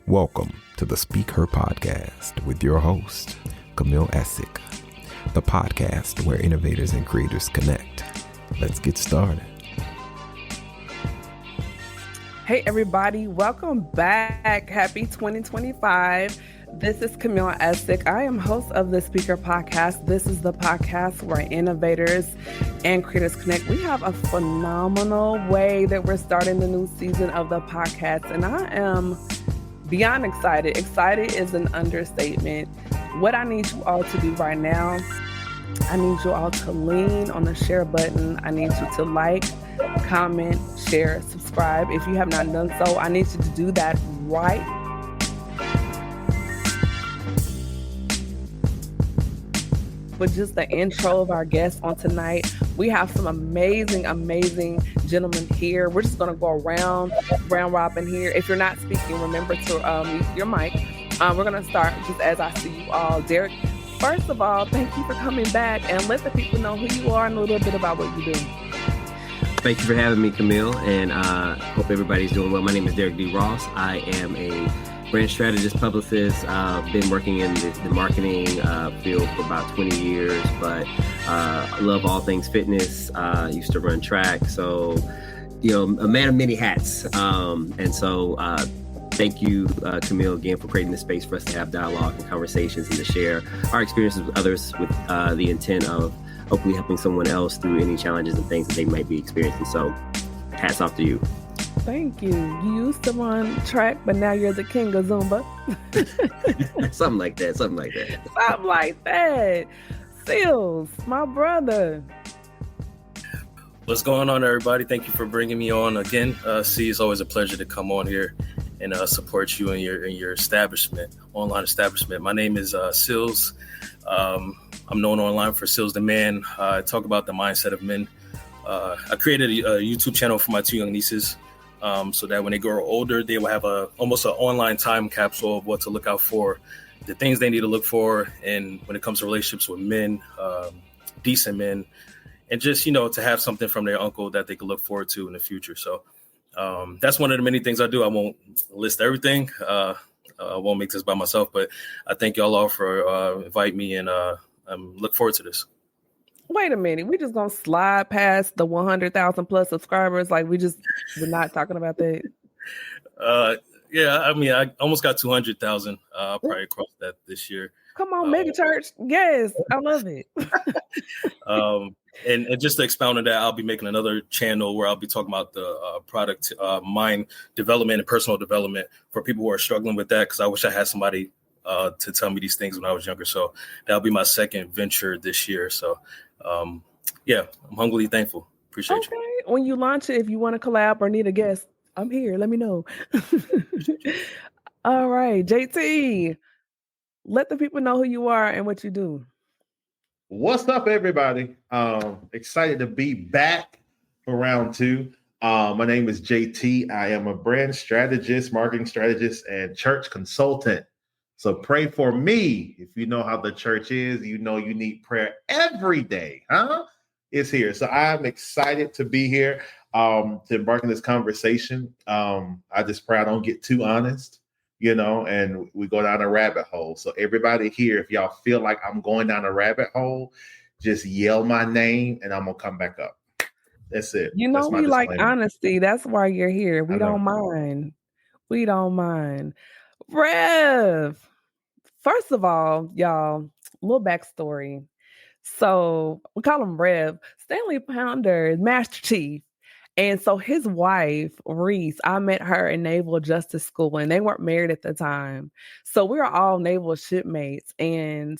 Welcome to the Speak Her podcast with your host, Camille Essick, the podcast where innovators and creators connect. Let's get started. Hey everybody, welcome back. Happy 2025. This is Camille Essick. I am host of the Speaker Podcast. This is the podcast where innovators and creators connect. We have a phenomenal way that we're starting the new season of the podcast, and I am beyond excited. Excited is an understatement. What I need you all to do right now, I need you all to lean on the share button. I need you to like, comment, share, subscribe. If you have not done so, I need you to do that right. But just the intro of our guests on tonight, we have some amazing gentlemen here. We're just going to go round robin here. If you're not speaking, remember to mute your mic. We're going to start just as I see you all. Derek, first of all, thank you for coming back, and let the people know who you are and a little bit about what you do. Thank you for having me, Camille, and hope everybody's doing well. My name is Derek D. Ross. I am a brand strategist, publicist. Been working in the marketing field for about 20 years, but I love all things fitness. Used to run track, so a man of many hats. And so thank you, Camille, again for creating this space for us to have dialogue and conversations and to share our experiences with others with the intent of hopefully helping someone else through any challenges and things that they might be experiencing. So hats off to you. Thank you. You used to run track, but now you're the king of Zumba. Something like that. Something like that. Seals, my brother. What's going on, everybody? Thank you for bringing me on again. C, it's always a pleasure to come on here and support you in your establishment, online establishment. My name is Seals. I'm known online for Seals the Man. I talk about the mindset of men. I created a YouTube channel for my two young nieces so that when they grow older, they will have almost an online time capsule of what to look out for, the things they need to look for, and when it comes to relationships with men, decent men, and just, to have something from their uncle that they can look forward to in the future. So that's one of the many things I do. I won't list everything. I won't make this by myself, but I thank y'all all for inviting me, and look forward to this. Wait a minute. We just going to slide past the 100,000 plus subscribers. Like we're not talking about that. Yeah, I mean, I almost got 200,000. I'll probably cross that this year. Come on, mega church. Yes, I love it. And just to expound on that, I'll be making another channel where I'll be talking about the product mind development and personal development for people who are struggling with that, because I wish I had somebody to tell me these things when I was younger. So that'll be my second venture this year. So yeah, I'm humbly thankful. Appreciate you. When you launch it, if you want to collab or need a guest, I'm here. Let me know. All right, JT, let the people know who you are and what you do. What's up, everybody? Excited to be back for round two. My name is JT. I am a brand strategist, marketing strategist, and church consultant. So pray for me. If you know how the church is, you know you need prayer every day, huh? It's here. So I'm excited to be here to embark in this conversation. I just pray I don't get too honest, and we go down a rabbit hole. So everybody here, if y'all feel like I'm going down a rabbit hole, just yell my name and I'm going to come back up. That's it. We like honesty. That's why you're here. We don't mind. Rev, first of all, y'all, little backstory. So we call him Rev. Stanley Pounder, Master Chief. And so his wife, Reese, I met her in Naval Justice School, and they weren't married at the time. So we were all naval shipmates. And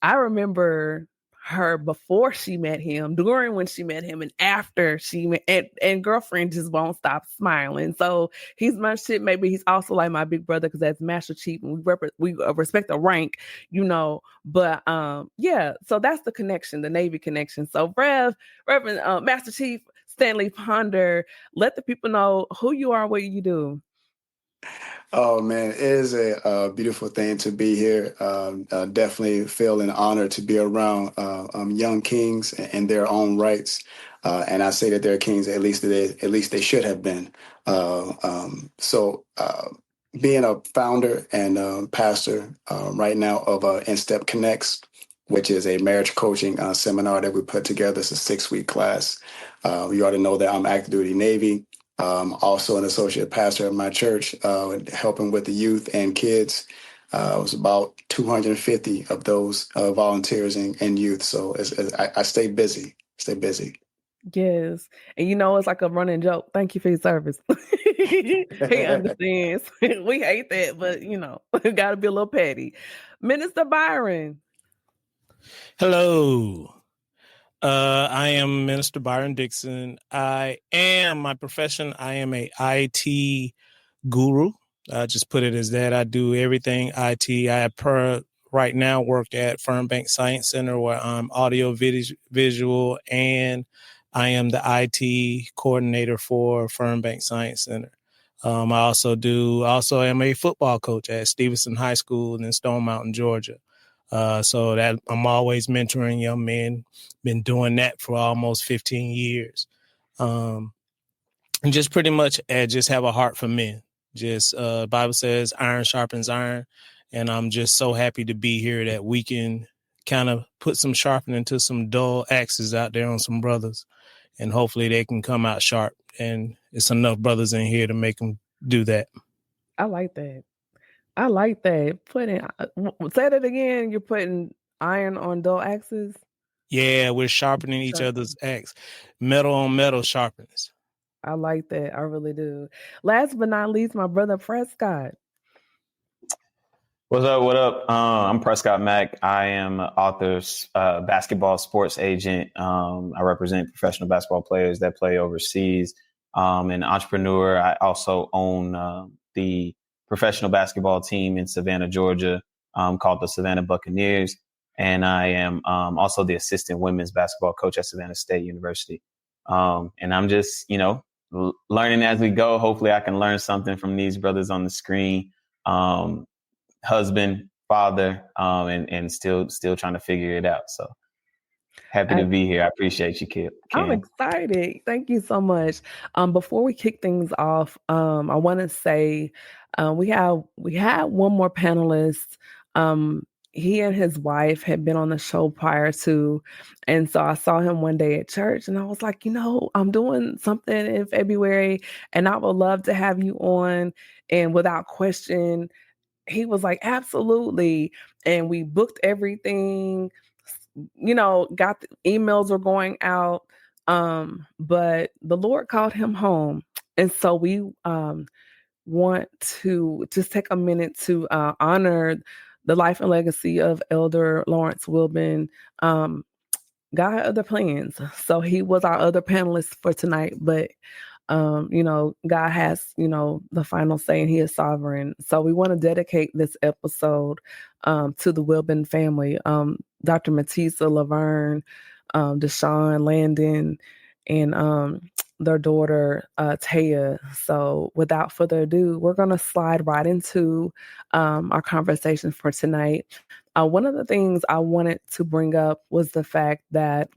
I remember her before she met him, during when she met him, and after she met, and girlfriend just won't stop smiling. So he's my shipmate, but he's also like my big brother, because that's Master Chief, and we respect the rank, But yeah, so that's the connection, the Navy connection. So Reverend Master Chief Stanley Pounder, let the people know who you are, what you do. Oh, man, it is a beautiful thing to be here. Definitely feel an honor to be around young kings in their own rights. And I say that they're kings, at least they should have been. So being a founder and pastor right now of InStep Connects, which is a marriage coaching seminar that we put together. It's a 6-week class. You already know that I'm active duty Navy. Also an associate pastor at my church, helping with the youth and kids. It was about 250 of those volunteers and youth. So I stay busy. Yes. And it's like a running joke. Thank you for your service. He understands. We hate that, but we gotta be a little petty. Minister Byron. Hello. I am Minister Byron Dixon. I am my profession. I am a IT guru. I just put it as that. I do everything IT. Right now work at Fernbank Science Center where I'm audio visual, and I am the IT coordinator for Fernbank Science Center. I also am a football coach at Stevenson High School in Stone Mountain, Georgia. So that I'm always mentoring young men, been doing that for almost 15 years. And just pretty much just have a heart for men. Just Bible says iron sharpens iron. And I'm just so happy to be here that we can kind of put some sharpening to some dull axes out there on some brothers. And hopefully they can come out sharp. And it's enough brothers in here to make them do that. I like that. Say that again. You're putting iron on dull axes. Yeah, we're sharpening each other's axe. Metal on metal sharpens. I like that. I really do. Last but not least, my brother Prescott. What's up? What up? I'm Prescott Mack. I am an author, basketball sports agent. I represent professional basketball players that play overseas. An entrepreneur. I also own the professional basketball team in Savannah, Georgia, called the Savannah Buccaneers. And I am also the assistant women's basketball coach at Savannah State University. And I'm just, learning as we go. Hopefully I can learn something from these brothers on the screen. Husband, father, and still trying to figure it out. So happy to be here. I appreciate you, Kim. I'm excited. Thank you so much. Before we kick things off, I want to say we had one more panelist. He and his wife had been on the show prior to, and so I saw him one day at church, and I was like, I'm doing something in February, and I would love to have you on. And without question, he was like, absolutely. And we booked everything, got the emails were going out. But the Lord called him home. And so we want to just take a minute to honor the life and legacy of Elder Lawrence Wilburn. God had other plans. So he was our other panelist for tonight, but God has, the final say, and he is sovereign. So we want to dedicate this episode to the Wilburn family, Dr. Matisa, Laverne, Deshaun, Landon, and their daughter, Taya. So without further ado, we're going to slide right into our conversation for tonight. One of the things I wanted to bring up was the fact that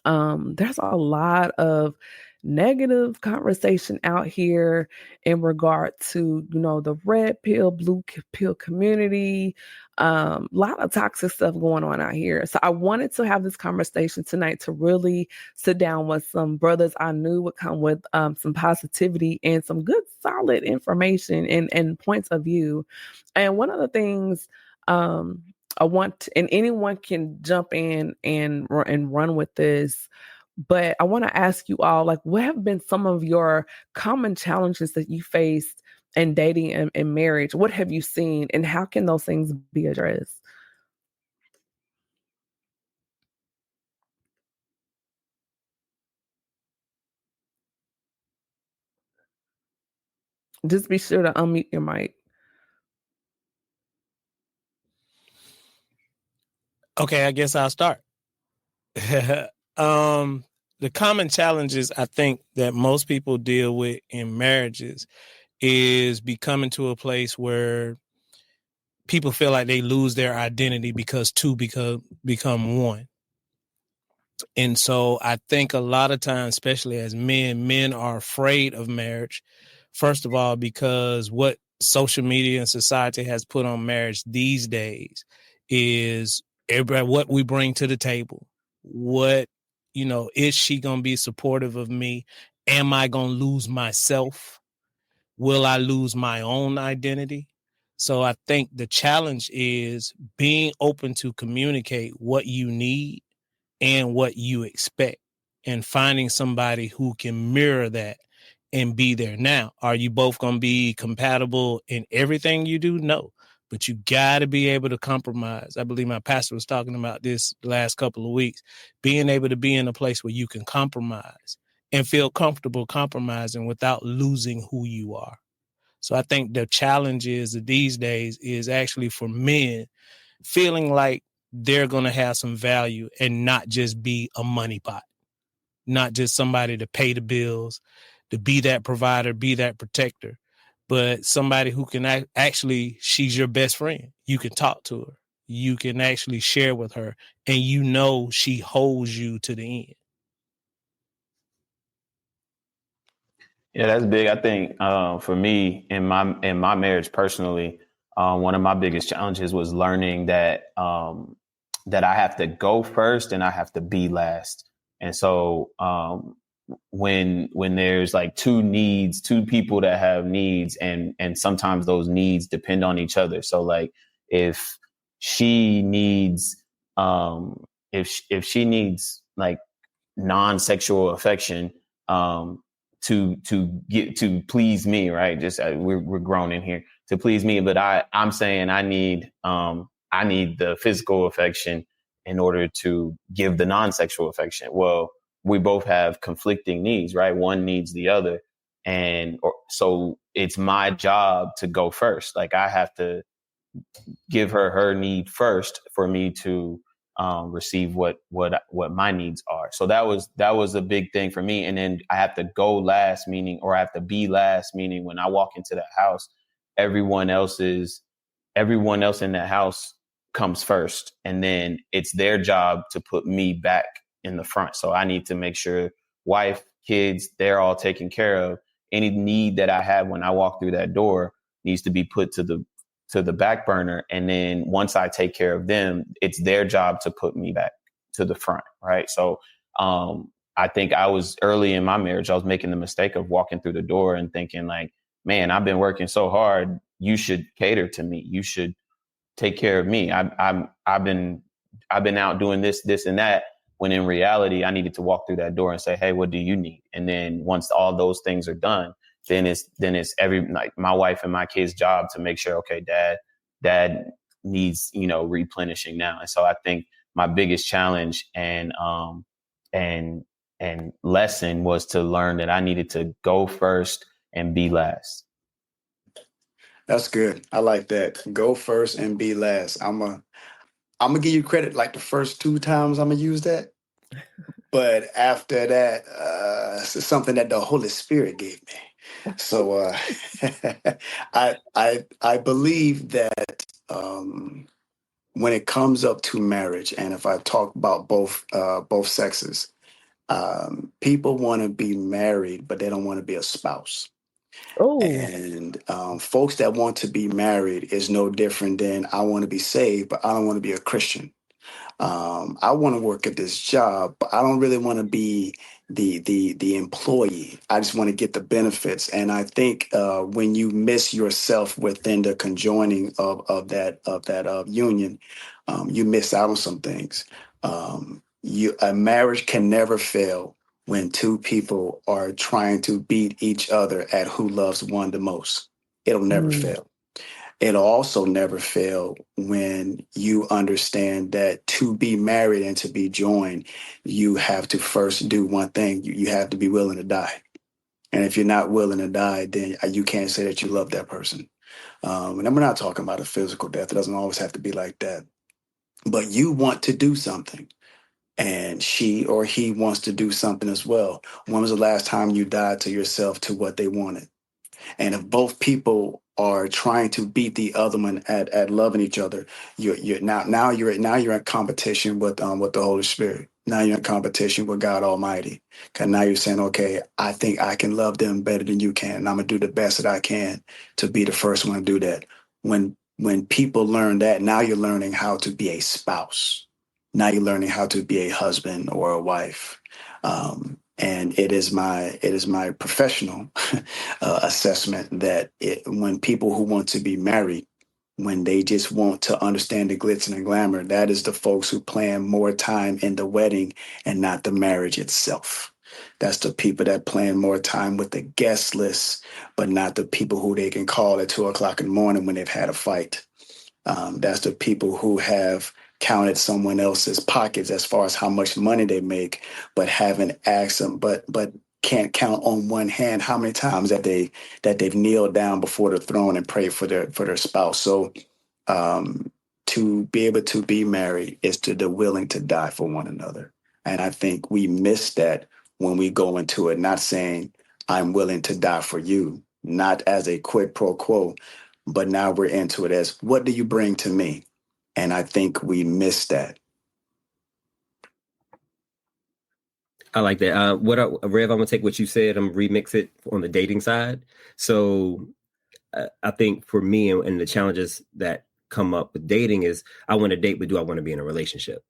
there's a lot of negative conversation out here in regard to, the red pill, blue pill community. A lot of toxic stuff going on out here. So I wanted to have this conversation tonight to really sit down with some brothers I knew would come with some positivity and some good, solid information and points of view. And one of the things I want, and anyone can jump in and run with this, but I want to ask you all, what have been some of your common challenges that you faced in dating and marriage? What have you seen, and how can those things be addressed? Just be sure to unmute your mic. Okay, I guess I'll start. The common challenges I think that most people deal with in marriages is becoming to a place where people feel like they lose their identity because two become one. And so I think a lot of times, especially as men are afraid of marriage. First of all, because what social media and society has put on marriage these days is everybody, what we bring to the table. What, is she going to be supportive of me? Am I going to lose myself? Will I lose my own identity? So I think the challenge is being open to communicate what you need and what you expect, and finding somebody who can mirror that and be there. Now, are you both going to be compatible in everything you do? No, but you got to be able to compromise. I believe my pastor was talking about this the last couple of weeks, being able to be in a place where you can compromise and feel comfortable compromising without losing who you are. So I think the challenge is these days is actually for men feeling like they're going to have some value and not just be a money pot, not just somebody to pay the bills, to be that provider, be that protector, but somebody who can actually, she's your best friend. You can talk to her. You can actually share with her, and she holds you to the end. Yeah, that's big. I think for me in my marriage personally, one of my biggest challenges was learning that that I have to go first and I have to be last. And so when there's like two people that have needs, and sometimes those needs depend on each other. So like if she needs if she needs like non-sexual affection to get to please me, right? Just we're grown in here to please me, but I'm saying I need the physical affection in order to give the non-sexual affection. Well, we both have conflicting needs, right? One needs the other, so it's my job to go first. Like I have to give her need first for me to receive what my needs are. So that was a big thing for me. And then I have to go last, I have to be last, meaning when I walk into that house, everyone else in that house comes first. And then it's their job to put me back in the front. So I need to make sure wife, kids, they're all taken care of. Any need that I have when I walk through that door needs to be put to the back burner. And then once I take care of them, it's their job to put me back to the front. Right. So I think I was early in my marriage, I was making the mistake of walking through the door and thinking like, man, I've been working so hard. You should cater to me. You should take care of me. I've been out doing this and that, when in reality, I needed to walk through that door and say, hey, what do you need? And then once all those things are done, then it's my wife and my kids' job to make sure, okay, dad needs, replenishing now. And so I think my biggest challenge and lesson was to learn that I needed to go first and be last. That's good. I like that. Go first and be last. I'm gonna give you credit. Like the first 2 times I'm gonna use that. But after that, it's something that the Holy Spirit gave me. So I believe that when it comes up to marriage, and if I talk about both sexes, people want to be married, but they don't want to be a spouse. Oh. And folks that want to be married is no different than I want to be saved, but I don't want to be a Christian. I want to work at this job, but I don't really want to be the employee. I just want to get the benefits. And I think when you miss yourself within the conjoining of that union, you miss out on some things. A marriage can never fail when 2 people are trying to beat each other at who loves one the most. It'll never fail. It'll also never fail when you understand that to be married and to be joined, you have to first do one thing. You have to be willing to die. And if you're not willing to die, then you can't say that you love that person. And I'm not talking about a physical death. It doesn't always have to be like that. But you want to do something, and she or he wants to do something as well. When was the last time you died to yourself to what they wanted? And if both people are trying to beat the other one at loving each other, you're in competition with the Holy Spirit. Now you're in competition with God Almighty. Because now you're saying, okay, I think I can love them better than you can. And I'm going to do the best that I can to be the first one to do that. When people learn that, now you're learning how to be a spouse. Now you're learning how to be a husband or a wife. And it is my professional assessment that when people who want to be married, when they just want to understand the glitz and the glamour, that is the folks who plan more time in the wedding and not the marriage itself. That's the people that plan more time with the guest list, but not the people who they can call at 2:00 in the morning when they've had a fight. That's the people who have counted someone else's pockets as far as how much money they make, but haven't asked them, but can't count on one hand how many times that they've kneeled down before the throne and prayed for their spouse. So to be able to be married is to be willing to die for one another. And I think we miss that when we go into it, not saying I'm willing to die for you, not as a quid pro quo, but now we're into it as what do you bring to me? And I think we miss that. I like that. Rev, I'm gonna take what you said and remix it on the dating side. So I think for me and the challenges that come up with dating is I want to date, but do I want to be in a relationship?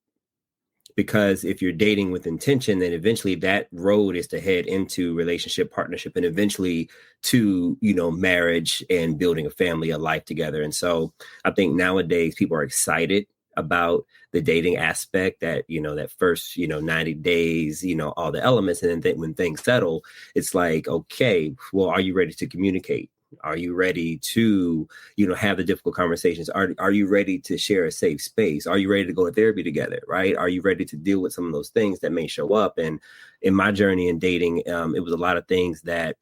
Because if you're dating with intention, then eventually that road is to head into relationship, partnership, and eventually to, marriage and building a family, a life together. And so I think nowadays people are excited about the dating aspect that, that first, 90 days, all the elements. And then when things settle, it's like, okay, well, are you ready to communicate? Are you ready to, have the difficult conversations? Are you ready to share a safe space? Are you ready to go to therapy together? Right? Are you ready to deal with some of those things that may show up? And in my journey in dating, it was a lot of things that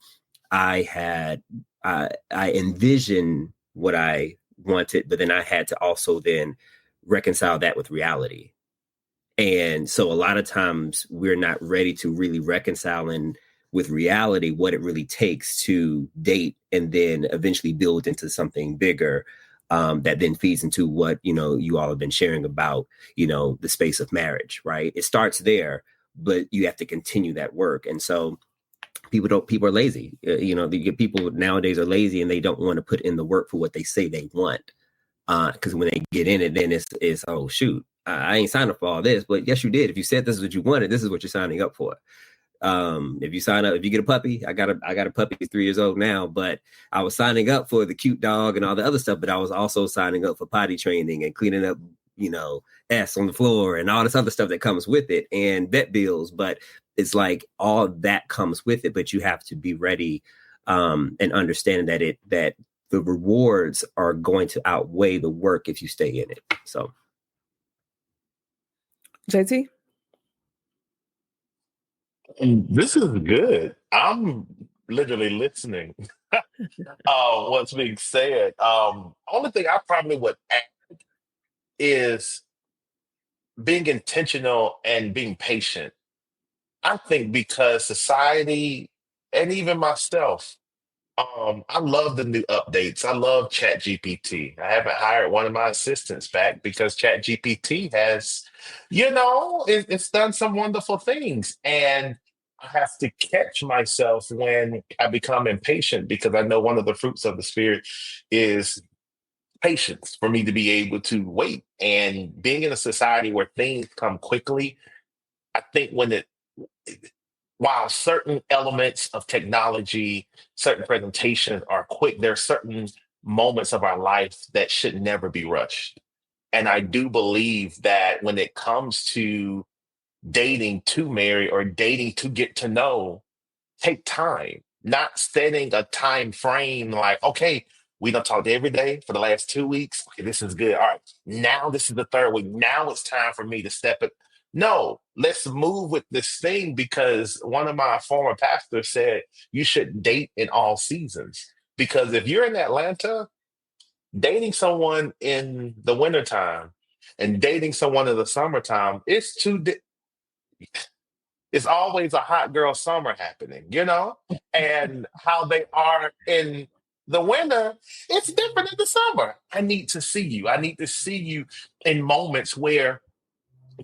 I had, I envisioned what I wanted, but then I had to also then reconcile that with reality. And so a lot of times we're not ready to really reconcile with reality what it really takes to date and then eventually build into something bigger that then feeds into what, you all have been sharing about, the space of marriage, right? It starts there, but you have to continue that work. And so people are lazy. People nowadays are lazy and they don't want to put in the work for what they say they want. Because when they get in it, then it's oh, shoot, I ain't signed up for all this. But yes, you did. If you said this is what you wanted, this is what you're signing up for. If you sign up, if you get a puppy, I got a puppy, he's 3 years old now, but I was signing up for the cute dog and all the other stuff, but I was also signing up for potty training and cleaning up, S on the floor and all this other stuff that comes with it and vet bills. But it's like all that comes with it, but you have to be ready and understand that the rewards are going to outweigh the work if you stay in it. So, JT? This is good. I'm literally listening. What's being said. Only thing I probably would add is being intentional and being patient. I think because society and even myself, I love the new updates. I love Chat GPT. I haven't hired one of my assistants back because Chat GPT has, it's done some wonderful things. And I have to catch myself when I become impatient because I know one of the fruits of the spirit is patience for me to be able to wait. And being in a society where things come quickly, I think while certain elements of technology, certain presentations are quick, there are certain moments of our life that should never be rushed. And I do believe that when it comes to dating to marry or dating to get to know, take time, not setting a time frame like, okay, we done talked every day for the last 2 weeks. Okay, this is good. All right, now this is the third week. Now it's time for me to step it. No, let's move with this thing because one of my former pastors said you should date in all seasons. Because if you're in Atlanta, dating someone in the wintertime and dating someone in the summertime, it's always a hot girl summer happening, and how they are in the winter, it's different in the summer. I need to see you. I need to see you in moments where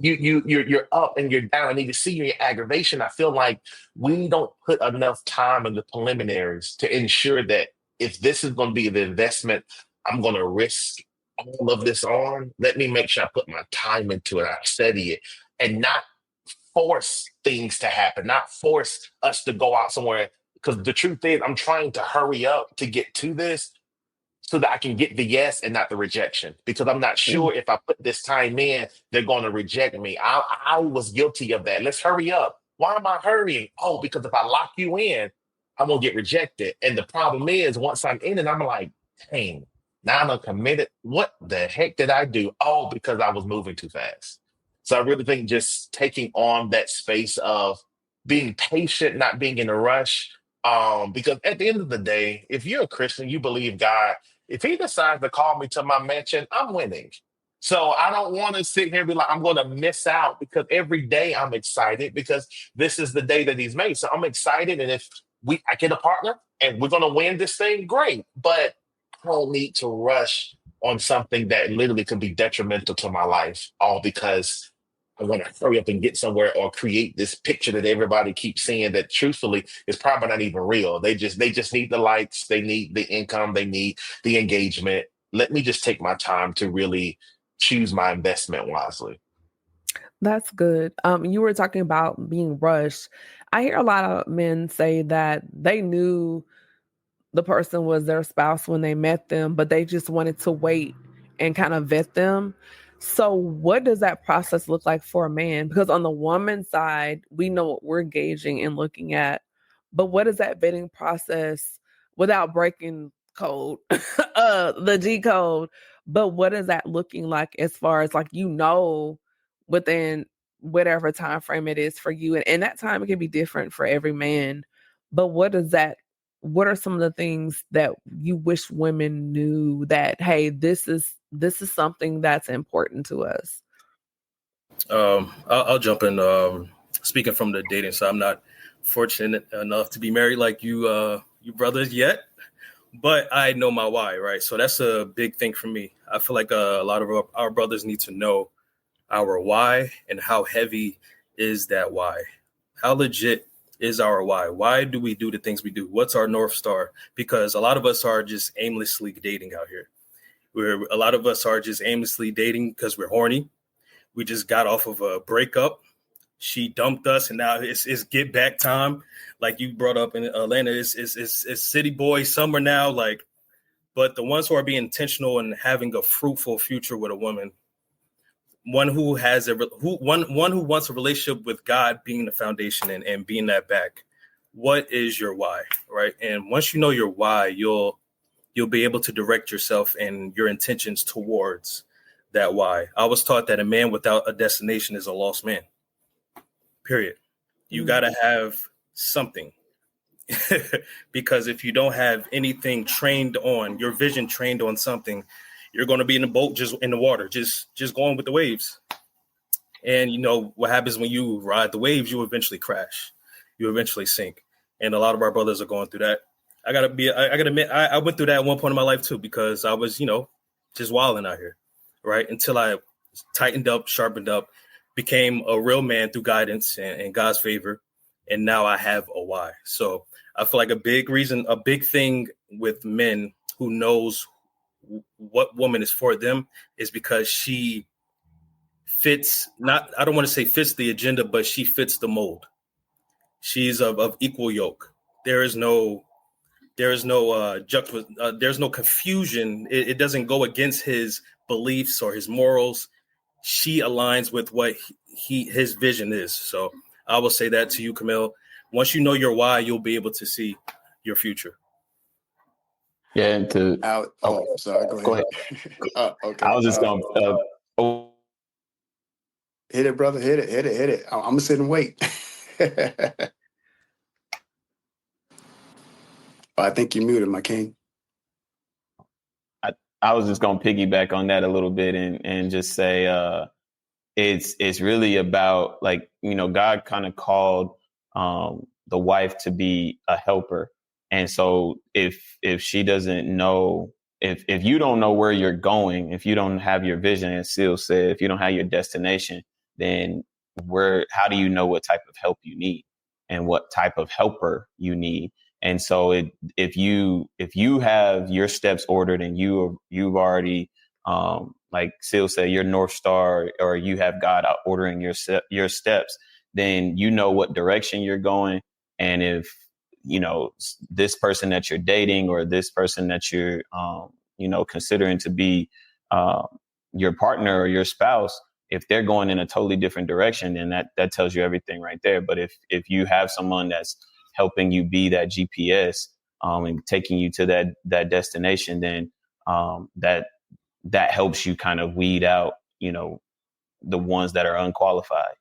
you're up and you're down, and you see your aggravation. I feel like we don't put enough time in the preliminaries to ensure that if this is going to be the investment I'm going to risk all of this on, let me make sure I put my time into it, I study it, and not force things to happen, not force us to go out somewhere. Because the truth is, I'm trying to hurry up to get to this so that I can get the yes and not the rejection. Because I'm not sure if I put this time in, they're going to reject me. I was guilty of that. Let's hurry up. Why am I hurrying? Oh, because if I lock you in, I'm going to get rejected. And the problem is, once I'm in it, I'm like, dang, now I'm committed. What the heck did I do? Oh, because I was moving too fast. So I really think just taking on that space of being patient, not being in a rush. Because at the end of the day, if you're a Christian, you believe God, if he decides to call me to my mansion, I'm winning. So I don't want to sit here and be like, I'm going to miss out, because every day I'm excited because this is the day that he's made. So I'm excited. And if I get a partner and we're going to win this thing, great. But I don't need to rush on something that literally could be detrimental to my life, all because I want to hurry up and get somewhere or create this picture that everybody keeps seeing that truthfully is probably not even real. They just need the likes, they need the income, they need the engagement. Let me just take my time to really choose my investment wisely. That's good. You were talking about being rushed. I hear a lot of men say that they knew the person was their spouse when they met them, but they just wanted to wait and kind of vet them. So what does that process look like for a man? Because on the woman's side, we know what we're gauging and looking at, but what is that vetting process without breaking code, the G code? But what is that looking like as far as like, within whatever time frame it is for you? And that time it can be different for every man. But what are some of the things that you wish women knew that, hey, this is something that's important to us? I'll jump in. Speaking from the dating side, I'm not fortunate enough to be married like you brothers yet, but I know my why, right? So that's a big thing for me. I feel like a lot of our brothers need to know our why and how heavy is that why? How legit is our why? Why do we do the things we do? What's our North Star? Because a lot of us are just aimlessly dating out here. A lot of us are just aimlessly dating because we're horny. We just got off of a breakup. She dumped us, and now it's get back time. Like you brought up in Atlanta, it's city boy summer now. Like, but the ones who are being intentional and having a fruitful future with a woman, one who wants a relationship with God being the foundation and being that back. What is your why, right? And once you know your why, you'll be able to direct yourself and your intentions towards that why. I was taught that a man without a destination is a lost man. Period. You got to have something. Because if you don't have anything trained on, your vision trained on something, you're going to be in a boat, just in the water, just going with the waves. And you know what happens when you ride the waves, you eventually crash. You eventually sink. And a lot of our brothers are going through that. I gotta admit, I went through that at one point in my life too, because I was, just wilding out here, right? Until I tightened up, sharpened up, became a real man through guidance and God's favor. And now I have a why. So I feel like a big thing with men who knows what woman is for them is because she fits, I don't want to say fits the agenda, but she fits the mold. She's of equal yoke. There's no confusion. It doesn't go against his beliefs or his morals. She aligns with what his vision is. So I will say that to you, Camille. Once you know your why, you'll be able to see your future. Yeah, and sorry, go ahead. Okay. I was just going to hit it, brother. Hit it. I'm gonna sit and wait. I think you muted, my king. I was just going to piggyback on that a little bit and just say it's really about, like, God kind of called the wife to be a helper. And so if she doesn't know, if you don't know where you're going, if you don't have your vision, as Seal said, if you don't have your destination, then how do you know what type of help you need and what type of helper you need? And so if you have your steps ordered and you've already, like Seal said, your North Star, or you have God out ordering your steps, then you know what direction you're going. And if, this person that you're dating or this person that you're, considering to be your partner or your spouse, if they're going in a totally different direction, then that tells you everything right there. But if you have someone that's helping you be that GPS and taking you to that destination, then that helps you kind of weed out, the ones that are unqualified,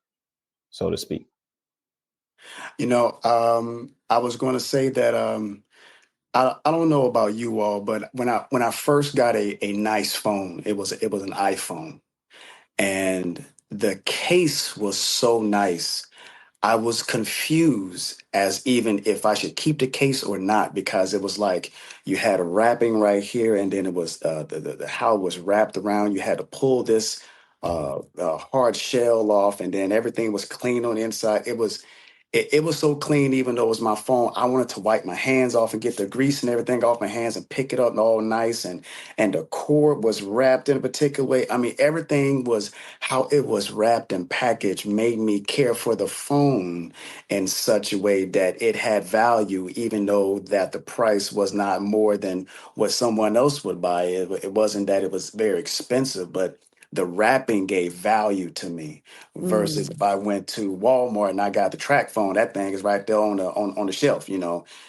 so to speak. I was going to say that I don't know about you all, but when I first got a nice phone, it was an iPhone, and the case was so nice. I was confused as even if I should keep the case or not, because it was like you had a wrapping right here, and then it was how it was wrapped around. You had to pull this hard shell off, and then everything was clean on the inside. It was so clean, even though it was my phone. I wanted to wipe my hands off and get the grease and everything off my hands and pick it up all nice. And the cord was wrapped in a particular way. I mean, everything was how it was wrapped and packaged made me care for the phone in such a way that it had value, even though that the price was not more than what someone else would buy. It wasn't that it was very expensive, but the wrapping gave value to me versus if I went to Walmart and I got the track phone, that thing is right there on the shelf.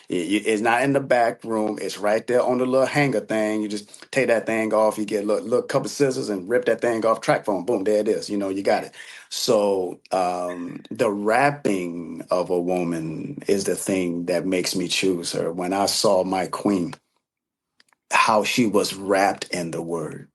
It's not in the back room. It's right there on the little hanger thing. You just take that thing off. You get a little couple of scissors and rip that thing off. Track phone, boom, there it is. You got it. So the wrapping of a woman is the thing that makes me choose her. When I saw my queen, how she was wrapped in the word,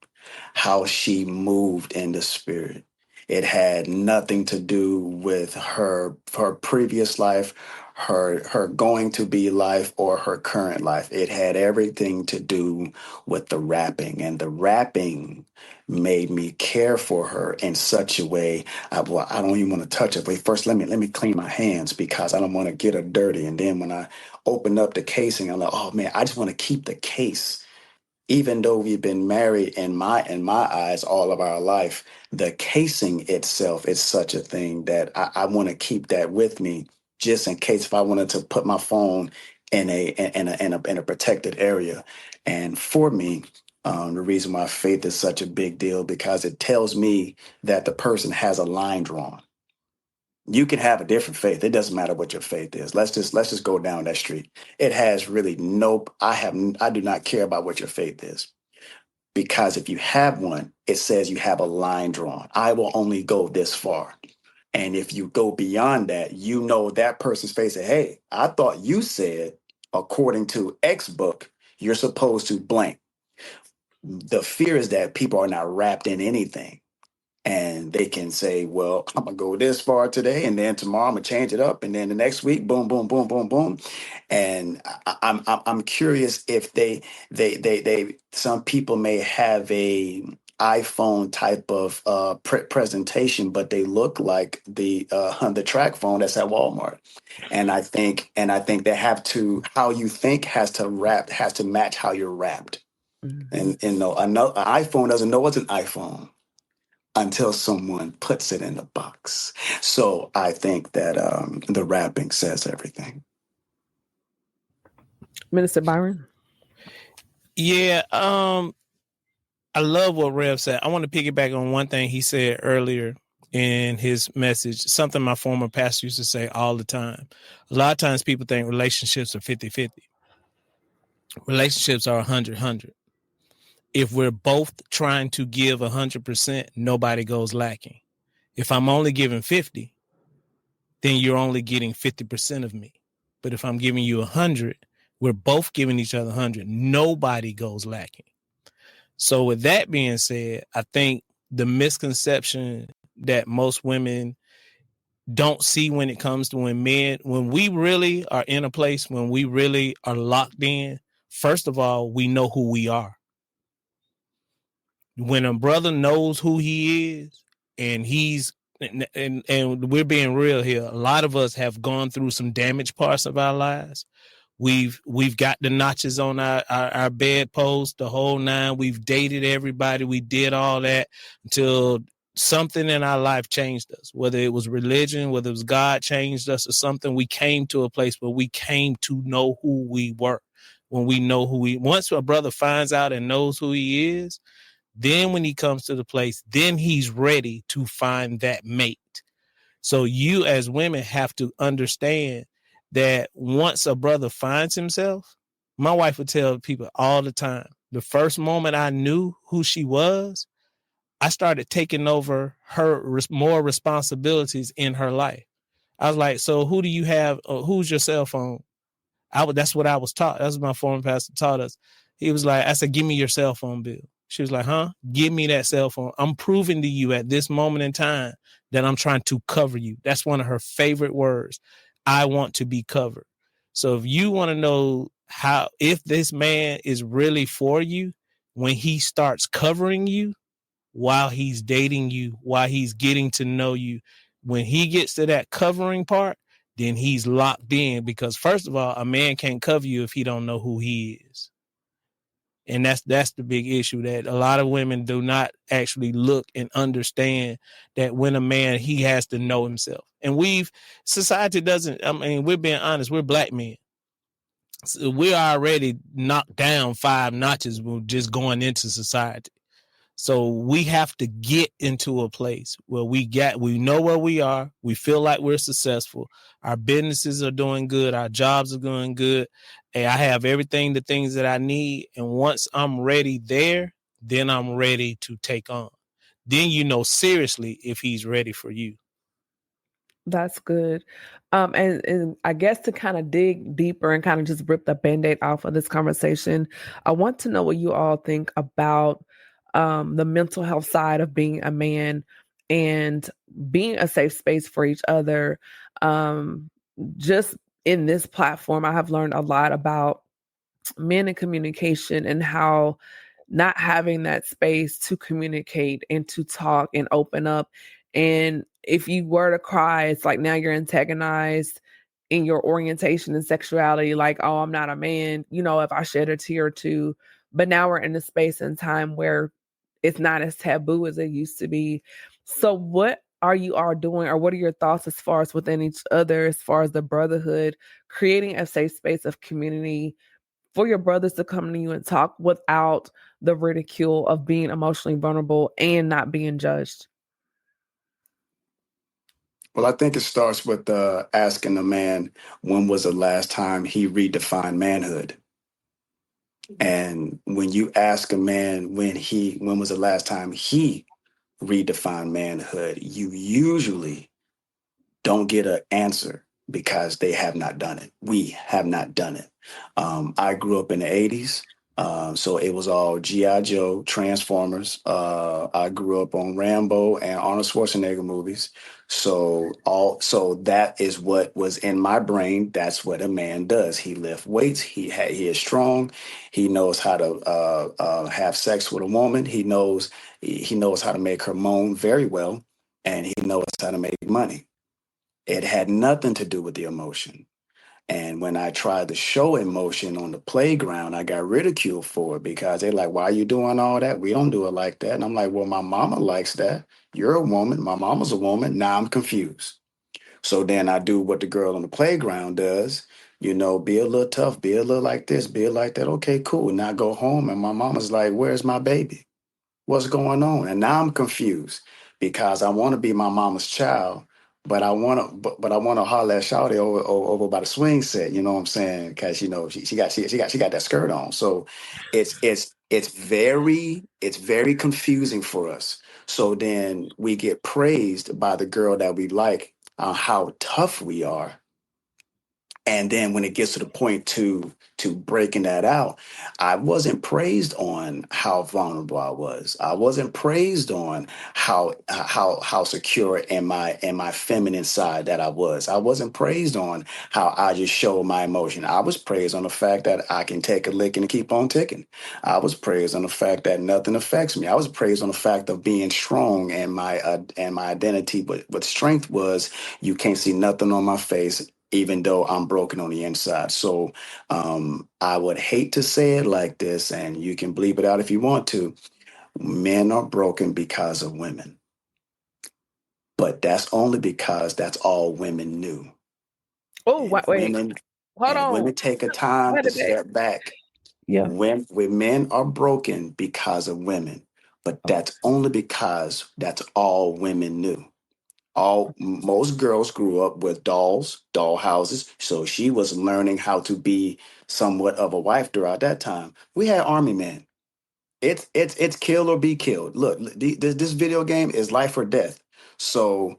how she moved in the spirit. It had nothing to do with her previous life, her going to be life, or her current life. It had everything to do with the wrapping, and the wrapping made me care for her in such a way. I don't even want to touch it. But first, let me clean my hands because I don't want to get her dirty. And then when I open up the casing, I'm like, oh man, I just want to keep the case. Even though we've been married in my eyes all of our life, the casing itself is such a thing that I want to keep that with me just in case if I wanted to put my phone in a protected area. And for me, the reason why faith is such a big deal, because it tells me that the person has a line drawn. You can have a different faith. It doesn't matter what your faith is. Let's just go down that street. It has really I do not care about what your faith is. Because if you have one, it says you have a line drawn. I will only go this far. And if you go beyond that, that person's face said, hey, I thought you said, according to X book, you're supposed to blank. The fear is that people are not wrapped in anything. And they can say, well, I'm going to go this far today, and then tomorrow I'm going to change it up. And then the next week, boom, boom, boom, boom, boom. And I'm curious if they some people may have a iPhone type of presentation, but they look like the track phone that's at Walmart. And I think they have to, how you think has to match how you're wrapped. And an iPhone doesn't know what's an iPhone until someone puts it in the box. So I think that the wrapping says everything. Minister Byron? Yeah, I love what Rev said. I want to piggyback on one thing he said earlier in his message, something my former pastor used to say all the time. A lot of times people think relationships are 50-50. Relationships are 100-100. If we're both trying to give 100%, nobody goes lacking. If I'm only giving 50, then you're only getting 50% of me. But if I'm giving you 100, we're both giving each other 100. Nobody goes lacking. So with that being said, I think the misconception that most women don't see when it comes to when we really are in a place, when we really are locked in, first of all, we know who we are. When a brother knows who he is and he's and we're being real here. A lot of us have gone through some damaged parts of our lives. We've got the notches on our bedpost, the whole nine. We've dated everybody. We did all that until something in our life changed us, whether it was religion, whether it was God changed us or something. We came to a place where we came to know who we were. When we know once a brother finds out and knows who he is, then when he comes to the place, then he's ready to find that mate. So you as women have to understand that once a brother finds himself, my wife would tell people all the time, the first moment I knew who she was, I started taking over more responsibilities in her life. I was like, so who do you have? Who's your cell phone? That's what I was taught. That's what my former pastor taught us. He was like, I said, give me your cell phone bill. She was like, huh? Give me that cell phone. I'm proving to you at this moment in time that I'm trying to cover you. That's one of her favorite words. I want to be covered. So if you want to know if this man is really for you, when he starts covering you, while he's dating you, while he's getting to know you, when he gets to that covering part, then he's locked in, because first of all, a man can't cover you if he don't know who he is. And that's the big issue, that a lot of women do not actually look and understand that when a man, he has to know himself. And society doesn't, I mean, we're being honest, we're black men. So we're already knocked down 5 notches just going into society. So we have to get into a place where we know where we are. We feel like we're successful. Our businesses are doing good. Our jobs are doing good. And I have the things that I need. And once I'm ready there, then I'm ready to take on. Then you know seriously if he's ready for you. That's good. And I guess to kind of dig deeper and kind of just rip the Band-Aid off of this conversation, I want to know what you all think about the mental health side of being a man and being a safe space for each other. Just in this platform, I have learned a lot about men and communication and how not having that space to communicate and to talk and open up. And if you were to cry, it's like now you're antagonized in your orientation and sexuality, like, oh, I'm not a man, if I shed a tear or two. But now we're in a space and time where it's not as taboo as it used to be. So what are you all doing, or what are your thoughts as far as within each other, as far as the brotherhood, creating a safe space of community for your brothers to come to you and talk without the ridicule of being emotionally vulnerable and not being judged? Well, I think it starts with asking the man, when was the last time he redefined manhood? And when you ask a man when was the last time he redefined manhood, you usually don't get an answer because they have not done it. We have not done it. I grew up in the 80s. So it was all G.I. Joe, Transformers. I grew up on Rambo and Arnold Schwarzenegger movies. So that is what was in my brain. That's what a man does. He lifts weights. He is strong. He knows how to have sex with a woman. He knows how to make her moan very well, and he knows how to make money. It had nothing to do with the emotion. And when I tried to show emotion on the playground, I got ridiculed for it because they're like, why are you doing all that? We don't do it like that. And I'm like, well, my mama likes that. You're a woman. My mama's a woman. Now I'm confused. So then I do what the girl on the playground does, be a little tough, be a little like this, be like that. Okay, cool. Now I go home and my mama's like, where's my baby? What's going on? And now I'm confused because I want to be my mama's child, but I want to holler at Shawty over by the swing set. You know what I'm saying? Because she got that skirt on. So it's very confusing for us. So then we get praised by the girl that we like on how tough we are, And then when it gets to the point to breaking that out, I wasn't praised on how vulnerable I was. I wasn't praised on how secure in my feminine side that I was. I wasn't praised on how I just showed my emotion. I was praised on the fact that I can take a licking and keep on ticking. I was praised on the fact that nothing affects me. I was praised on the fact of being strong, and my identity with strength was you can't see nothing on my face, even though I'm broken on the inside. So I would hate to say it like this, and you can bleep it out if you want to. Men are broken because of women, but that's only because that's all women knew. Oh, And wait. Hold on. women take a time Wait to a minute. step back. Yeah. When men are broken because of women, but that's only because that's all women knew. Most girls grew up with doll houses, so she was learning how to be somewhat of a wife throughout that time. We had army men. It's kill or be killed. Look, this video game is life or death. So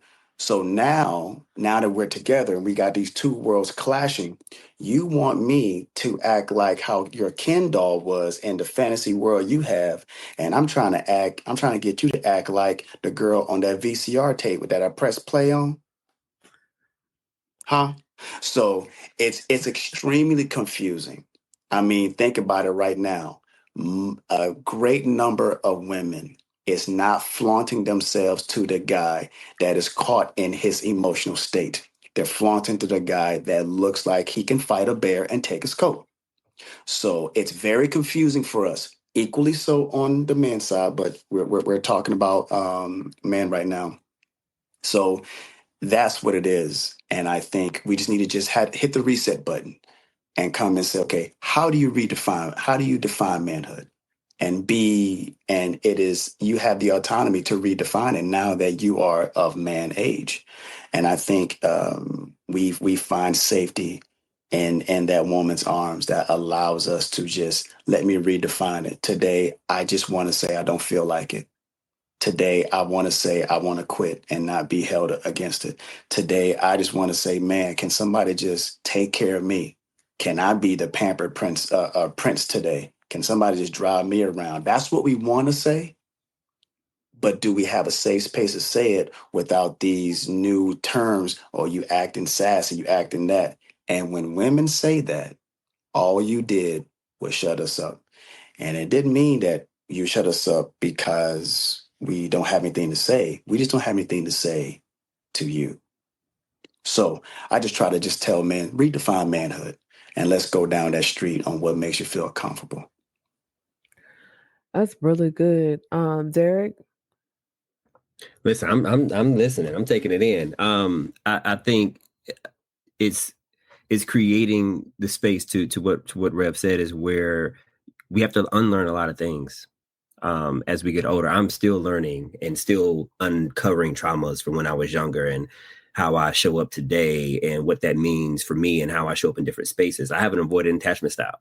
now that we're together and we got these two worlds clashing, you want me to act like how your Ken doll was in the fantasy world you have, and I'm trying to get you to act like the girl on that VCR tape that I press play on. Huh? So it's extremely confusing. I mean, think about it right now. A great number of women is not flaunting themselves to the guy that is caught in his emotional state. They're flaunting to the guy that looks like he can fight a bear and take his coat. So it's very confusing for us. Equally so on the men's side, but we're talking about men right now. So that's what it is. And I think we just need to hit the reset button and come and say, okay, how do you define manhood? And it is, you have the autonomy to redefine it now that you are of man age. And I think we find safety in that woman's arms that allows us to just let me redefine it. Today, I just want to say I don't feel like it. Today, I want to say I want to quit and not be held against it. Today, I just want to say, man, can somebody just take care of me? Can I be the pampered prince today? Can somebody just drive me around? That's what we want to say. But do we have a safe space to say it without these new terms? Or you acting sassy, you acting that. And when women say that, all you did was shut us up. And it didn't mean that you shut us up because we don't have anything to say. We just don't have anything to say to you. So I just try to just tell men, redefine manhood, and let's go down that street on what makes you feel comfortable. That's really good. Derek? Listen, I'm listening. I'm taking it in. I think it's creating the space to what Rev said, is where we have to unlearn a lot of things as we get older. I'm still learning and still uncovering traumas from when I was younger, and how I show up today and what that means for me and how I show up in different spaces. I have an avoidant attachment style.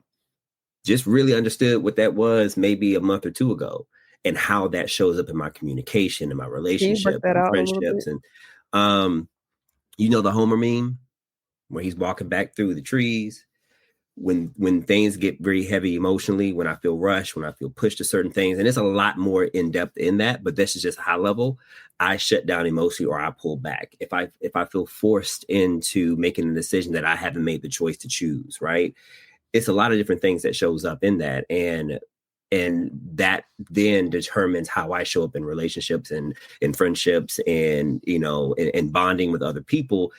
Just really understood what that was maybe a month or two ago, and how that shows up in my communication and my relationship and friendships. And the Homer meme where he's walking back through the trees. When things get very heavy emotionally, when I feel rushed, when I feel pushed to certain things, and it's a lot more in depth in that, but this is just high level. I shut down emotionally, or I pull back. If I feel forced into making a decision that I haven't made the choice to choose, right? It's a lot of different things that shows up in that. And that then determines how I show up in relationships and in friendships and, and bonding with other people.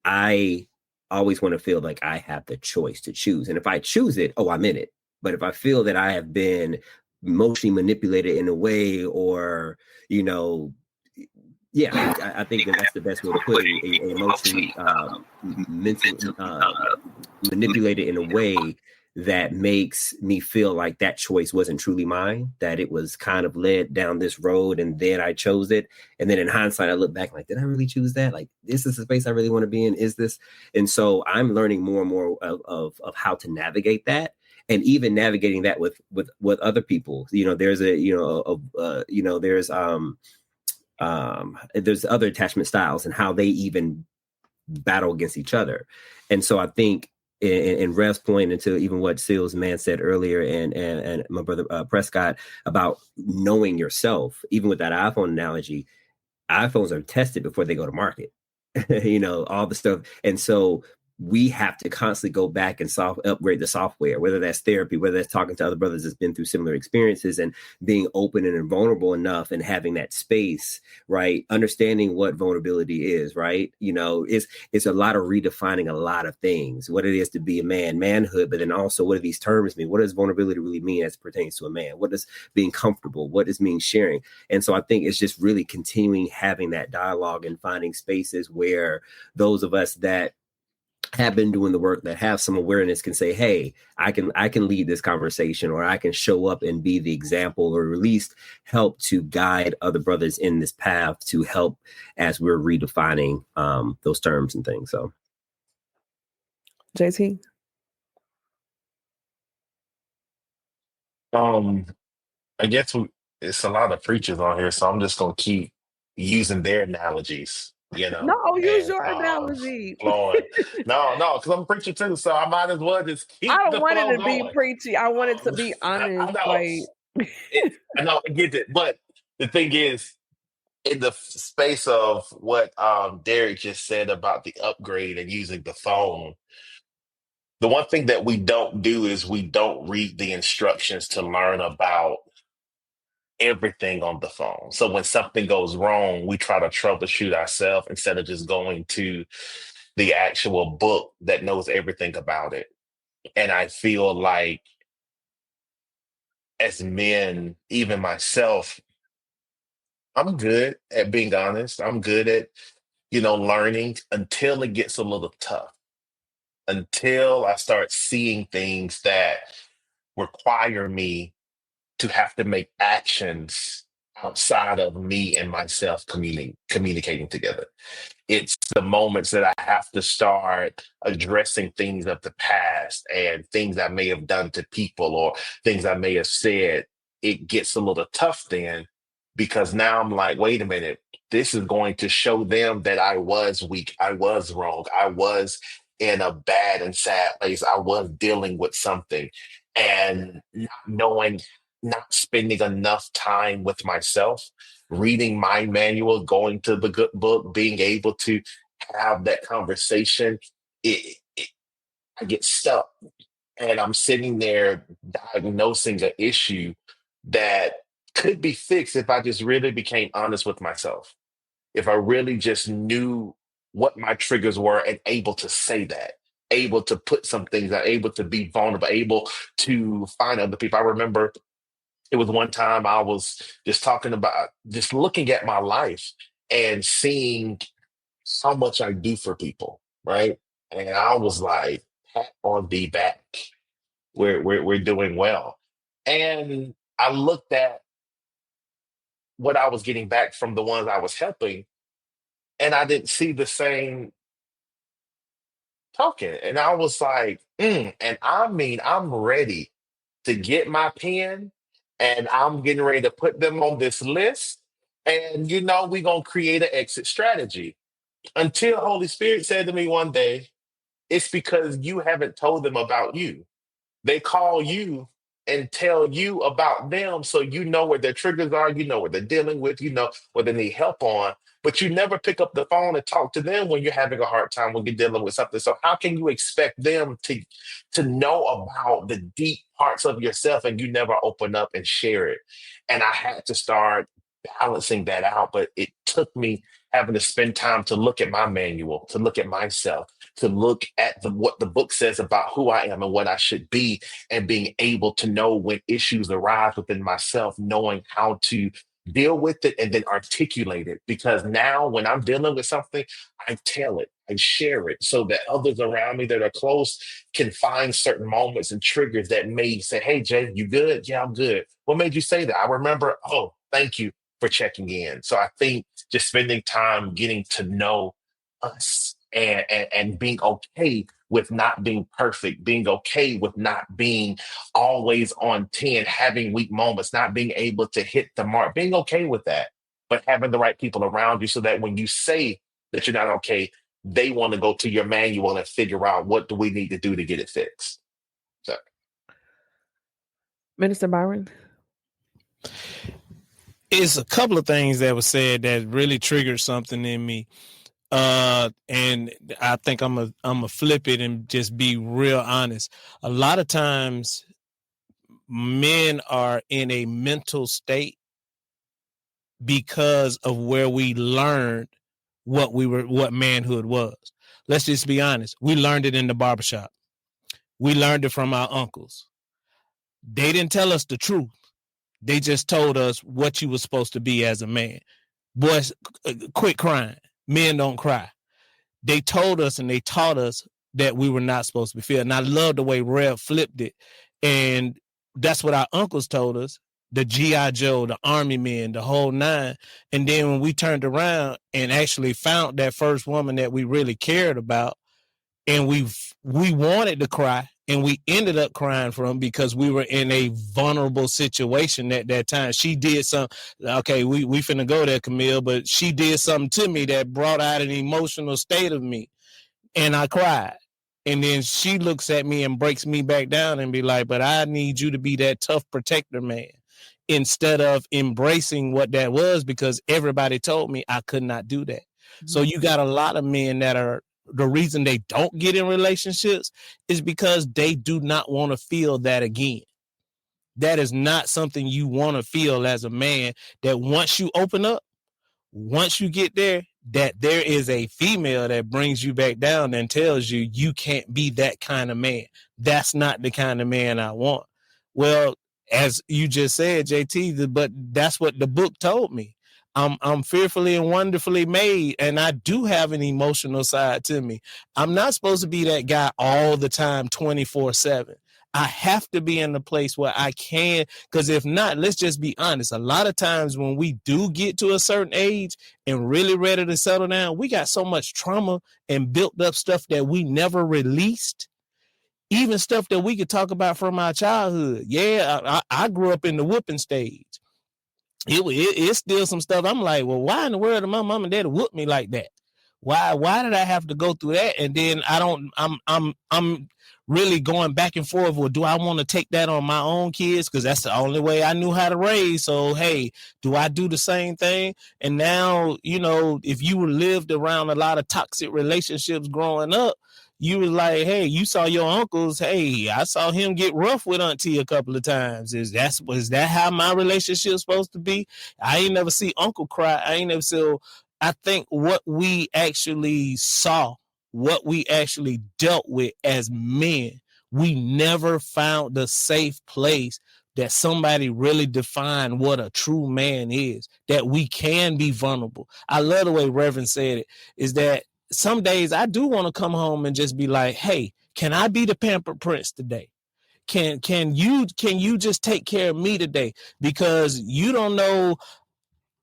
I always want to feel like I have the choice to choose. And if I choose it, I'm in it. But if I feel that I have been emotionally manipulated in a way, or, I think that's the best way to put it, emotionally, mentally manipulated in a way that makes me feel like that choice wasn't truly mine, that it was kind of led down this road and then I chose it. And then in hindsight, I look back like, did I really choose that? Like, is this the space I really want to be in? Is this? And so I'm learning more and more of how to navigate that. And even navigating that with other people, there's there's other attachment styles and how they even battle against each other. And so I think in Rev's point into even what Seal's man said earlier, and my brother Prescott, about knowing yourself, even with that iPhone analogy, iPhones are tested before they go to market. All the stuff. And so we have to constantly go back and upgrade the software, whether that's therapy, whether that's talking to other brothers that's been through similar experiences, and being open and vulnerable enough and having that space, right? Understanding what vulnerability is, right? It's a lot of redefining a lot of things, what it is to be a man, manhood, but then also what do these terms mean? What does vulnerability really mean as it pertains to a man? What does being comfortable? What does mean sharing? And so I think it's just really continuing having that dialogue and finding spaces where those of us that have been doing the work, that have some awareness, can say, hey, I can lead this conversation, or I can show up and be the example, or at least help to guide other brothers in this path to help as we're redefining those terms and things. So JT? I guess it's a lot of preachers on here, so I'm just gonna keep using their analogies, No, use and your analogy. flowing. No, because I'm a preacher too, so I might as well just keep I the don't want flow it to be going. preachy. I want it to be I honest. know. I know, I get it, but the thing is, in the space of what Derek just said about the upgrade and using the phone, the one thing that we don't do is we don't read the instructions to learn about everything on the phone. So when something goes wrong, we try to troubleshoot ourselves instead of just going to the actual book that knows everything about it. And I feel like as men, even myself, I'm good at being honest. I'm good at, learning until it gets a little tough, until I start seeing things that require me to have to make actions outside of me and myself communicating together. It's the moments that I have to start addressing things of the past and things I may have done to people or things I may have said. It gets a little tough then, because now I'm like, wait a minute, this is going to show them that I was weak. I was wrong. I was in a bad and sad place. I was dealing with something, and not knowing, not spending enough time with myself, reading my manual, going to the good book, being able to have that conversation. I get stuck, and I'm sitting there diagnosing an issue that could be fixed if I just really became honest with myself. If I really just knew what my triggers were and able to say that, able to put some things out, able to be vulnerable, able to find other people. I remember it was one time I was just talking about just looking at my life and seeing how much I do for people, right? And I was like, pat on the back. We're doing well. And I looked at what I was getting back from the ones I was helping, and I didn't see the same token. And I was like, and I mean, I'm ready to get my pen, and I'm getting ready to put them on this list. And we're gonna create an exit strategy. Until Holy Spirit said to me one day, it's because you haven't told them about you. They call you and tell you about them, so you know where their triggers are, you know what they're dealing with, you know what they need help on, but you never pick up the phone and talk to them when you're having a hard time, when you're dealing with something. So how can you expect them to know about the deep parts of yourself and you never open up and share it? And I had to start balancing that out, but it took me having to spend time to look at my manual, to look at myself, to look at what the book says about who I am and what I should be, and being able to know when issues arise within myself, knowing how to deal with it and then articulate it. Because now when I'm dealing with something, I tell it, I share it, so that others around me that are close can find certain moments and triggers that may say, hey, Jay, you good? Yeah, I'm good. What made you say that? I remember, oh, thank you for checking in. So I think just spending time getting to know us, and being okay with not being perfect, being okay with not being always on 10, having weak moments, not being able to hit the mark, being okay with that, but having the right people around you so that when you say that you're not okay, they want to go to your manual and figure out what do we need to do to get it fixed. So, Minister Byron? It's a couple of things that were said that really triggered something in me. And I think I'm a flip it and just be real honest. A lot of times men are in a mental state because of where we learned what manhood was. Let's just be honest. We learned it in the barbershop. We learned it from our uncles. They didn't tell us the truth. They just told us what you were supposed to be as a man. Boys, quit crying. Men don't cry. They told us and they taught us that we were not supposed to be feared. And I love the way Rev flipped it. And that's what our uncles told us. The G.I. Joe, the Army men, the whole nine. And then when we turned around and actually found that first woman that we really cared about, and we wanted to cry, and we ended up crying from because we were in a vulnerable situation at that time. She did something. Okay, we finna go there, Camille, but she did something to me that brought out an emotional state of me, and I cried. And then she looks at me and breaks me back down and be like, but I need you to be that tough protector man, instead of embracing what that was, because everybody told me I could not do that. Mm-hmm. So you got a lot of men that are, the reason they don't get in relationships is because they do not want to feel that again. That is not something you want to feel as a man, that once you open up, once you get there, that there is a female that brings you back down and tells you you can't be that kind of man. That's not the kind of man I want. Well, as you just said, JT, but that's what the book told me. I'm fearfully and wonderfully made, and I do have an emotional side to me. I'm not supposed to be that guy all the time, 24/7. I have to be in a place where I can, because if not, let's just be honest. A lot of times when we do get to a certain age and really ready to settle down, we got so much trauma and built up stuff that we never released. Even stuff that we could talk about from our childhood. Yeah, I grew up in the whooping stage. It's still some stuff. I'm like, well, why in the world did my mom and dad whoop me like that? Why did I have to go through that? And then I'm really going back and forth. Well, do I want to take that on my own kids? Because that's the only way I knew how to raise. So, hey, do I do the same thing? And now, if you lived around a lot of toxic relationships growing up, you was like, hey, you saw your uncles. Hey, I saw him get rough with Auntie a couple of times. Is that how my relationship's supposed to be? I ain't never see Uncle cry. I think what we actually saw, what we actually dealt with as men, we never found the safe place that somebody really defined what a true man is, that we can be vulnerable. I love the way Reverend said it, is that some days I do want to come home and just be like, hey, can I be the pampered prince today? Can you just take care of me today? Because you don't know,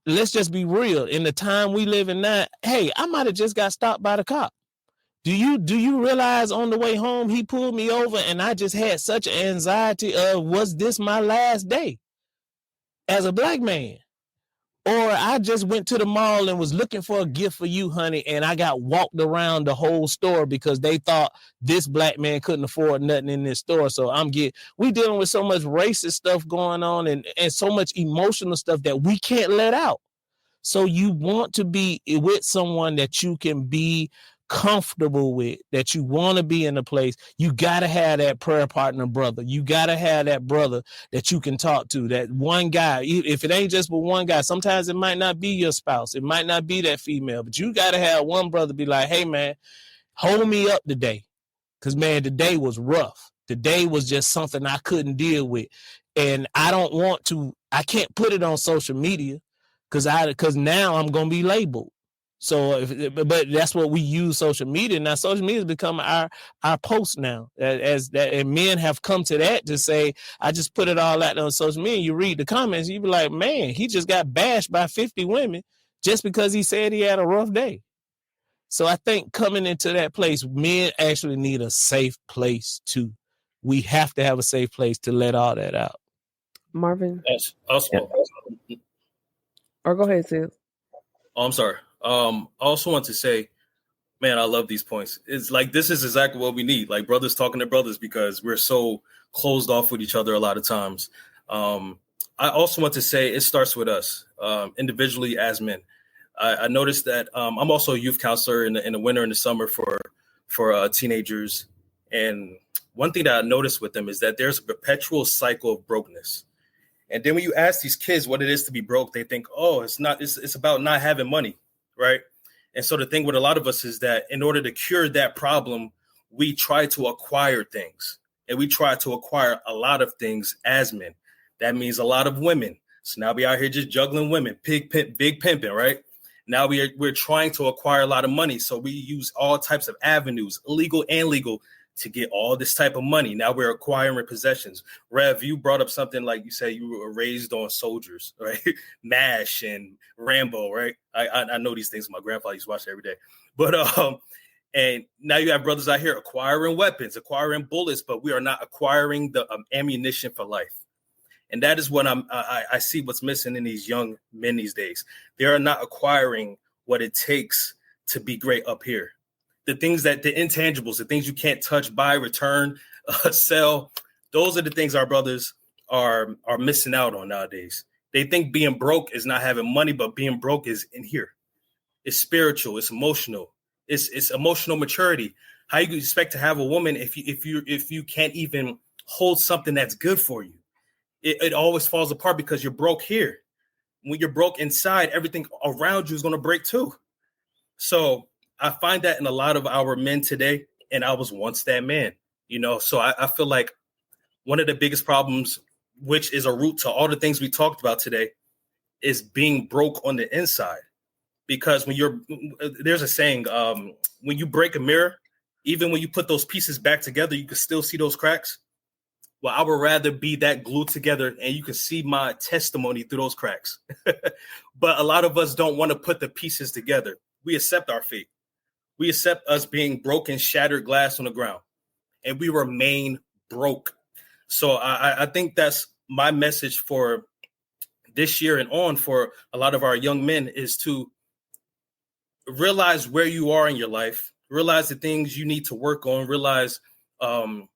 let's just be real. In the time we live in now, hey, I might have just got stopped by the cop. Do you realize on the way home, he pulled me over and I just had such anxiety of, was this my last day as a black man? Or I just went to the mall and was looking for a gift for you, honey, and I got walked around the whole store because they thought this black man couldn't afford nothing in this store. So we dealing with so much racist stuff going on and so much emotional stuff that we can't let out. So you want to be with someone that you can be comfortable with, that you want to be in a place. You got to have that prayer partner brother. You got to have that brother that you can talk to, that one guy. If it ain't just with one guy, sometimes it might not be your spouse. It might not be that female, but you got to have one brother be like, hey, man, hold me up today. Because, man, today was rough. Today was just something I couldn't deal with. And I can't put it on social media because now I'm going to be labeled. So, but that's what we use social media. Now, social media has become our post now. And men have come to that to say, I just put it all out on social media. You read the comments, you be like, man, he just got bashed by 50 women just because he said he had a rough day. So I think coming into that place, men actually need a safe place too. We have to have a safe place to let all that out. Marvin? Yes. Also, or go ahead, Sis. Oh, I'm sorry. I also want to say, Man, I love these points. It's like, this is exactly what we need. Like brothers talking to brothers, because we're so closed off with each other a lot of times. I also want to say it starts with us individually as men. I noticed that I'm also a youth counselor in the winter and the summer for teenagers. And one thing that I noticed with them is that there's a perpetual cycle of brokenness. And then when you ask these kids what it is to be broke, they think, oh, it's about not having money, right? And so the thing with a lot of us is that in order to cure that problem, we try to acquire things, and we try to acquire a lot of things as men. That means a lot of women. So now we out here just juggling women, big pimping, right? Now we're trying to acquire a lot of money. So we use all types of avenues, illegal and legal, to get all this type of money. Now we're acquiring possessions. Rev, you brought up something like you said you were raised on soldiers, right? MASH and Rambo, right? I know these things. My grandfather used to watch it every day. But and now you have brothers out here acquiring weapons, acquiring bullets, but we are not acquiring the ammunition for life. And that is what I see what's missing in these young men these days. They are not acquiring what it takes to be great up here. The things the intangibles, the things you can't touch, buy, return, sell, those are the things our brothers are missing out on nowadays. They think being broke is not having money, but being broke is in here. It's spiritual, it's emotional, it's emotional maturity. How you expect to have a woman if you can't even hold something that's good for you? It always falls apart because you're broke here. When you're broke inside, everything around you is going to break too. So I find that in a lot of our men today, and I was once that man, so I feel like one of the biggest problems, which is a root to all the things we talked about today, is being broke on the inside. Because there's a saying, when you break a mirror, even when you put those pieces back together, you can still see those cracks. Well, I would rather be that glued together and you can see my testimony through those cracks. But a lot of us don't want to put the pieces together. We accept our fate. We accept us being broken, shattered glass on the ground, and we remain broke. So I think that's my message for this year and on for a lot of our young men, is to realize where you are in your life, realize the things you need to work on, realize the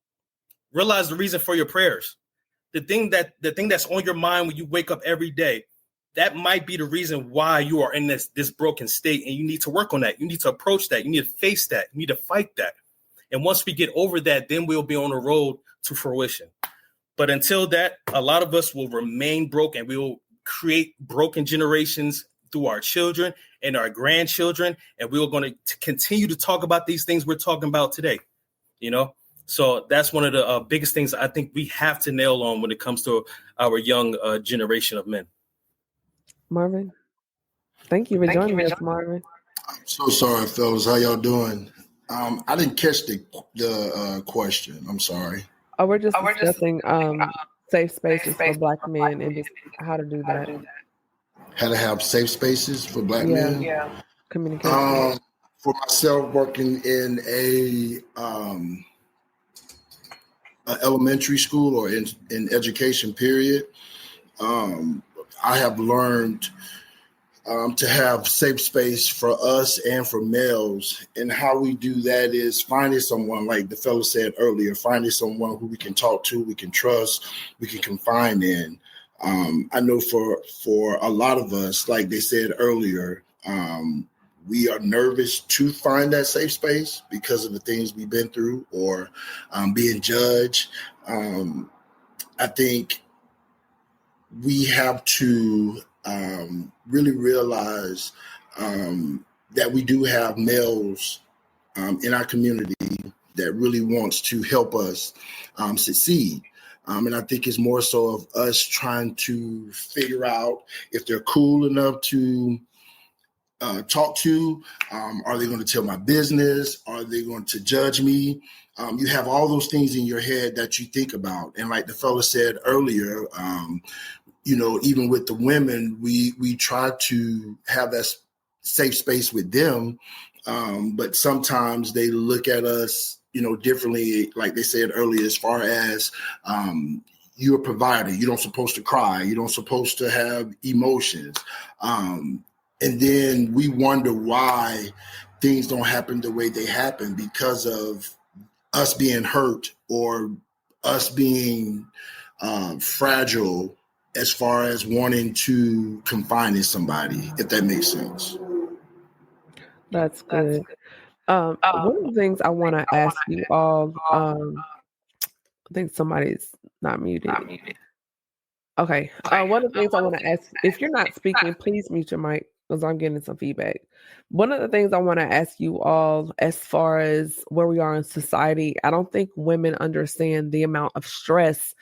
reason for your prayers. The thing that's on your mind when you wake up every day, that might be the reason why you are in this broken state, and you need to work on that. You need to approach that. You need to face that. You need to fight that. And once we get over that, then we'll be on the road to fruition. But until that, a lot of us will remain broke, and we will create broken generations through our children and our grandchildren. And we're going to continue to talk about these things we're talking about today, So that's one of the biggest things I think we have to nail on when it comes to our young generation of men. Marvin, thank you for joining us, Marvin. I'm so sorry, fellas. How y'all doing? I didn't catch the question. I'm sorry. Oh, we're just discussing safe spaces for Black men and just how to do that. How to have safe spaces for Black men? Yeah. Communication. For myself, working in a elementary school or in education period, I have learned to have safe space for us and for males. And how we do that is finding someone, like the fellow said earlier, finding someone who we can talk to, we can trust, we can confide in. I know for a lot of us, like they said earlier, we are nervous to find that safe space because of the things we've been through or being judged. I think we have to really realize that we do have males in our community that really wants to help us succeed. And I think it's more so of us trying to figure out if they're cool enough to talk to. Are they going to tell my business? Are they going to judge me? You have all those things in your head that you think about. And like the fellow said earlier, even with the women, we try to have that safe space with them. But sometimes they look at us, differently, like they said earlier, as far as you're a provider. You don't supposed to cry. You don't supposed to have emotions. And then we wonder why things don't happen the way they happen because of us being hurt or us being fragile as far as wanting to confine in somebody, if that makes sense. That's good. One of the things I want to ask you all, I think somebody's not muted. Okay. One of the things I want to ask, if you're not speaking, please mute your mic because I'm getting some feedback. One of the things I want to ask you all, as far as where we are in society, I don't think women understand the amount of stress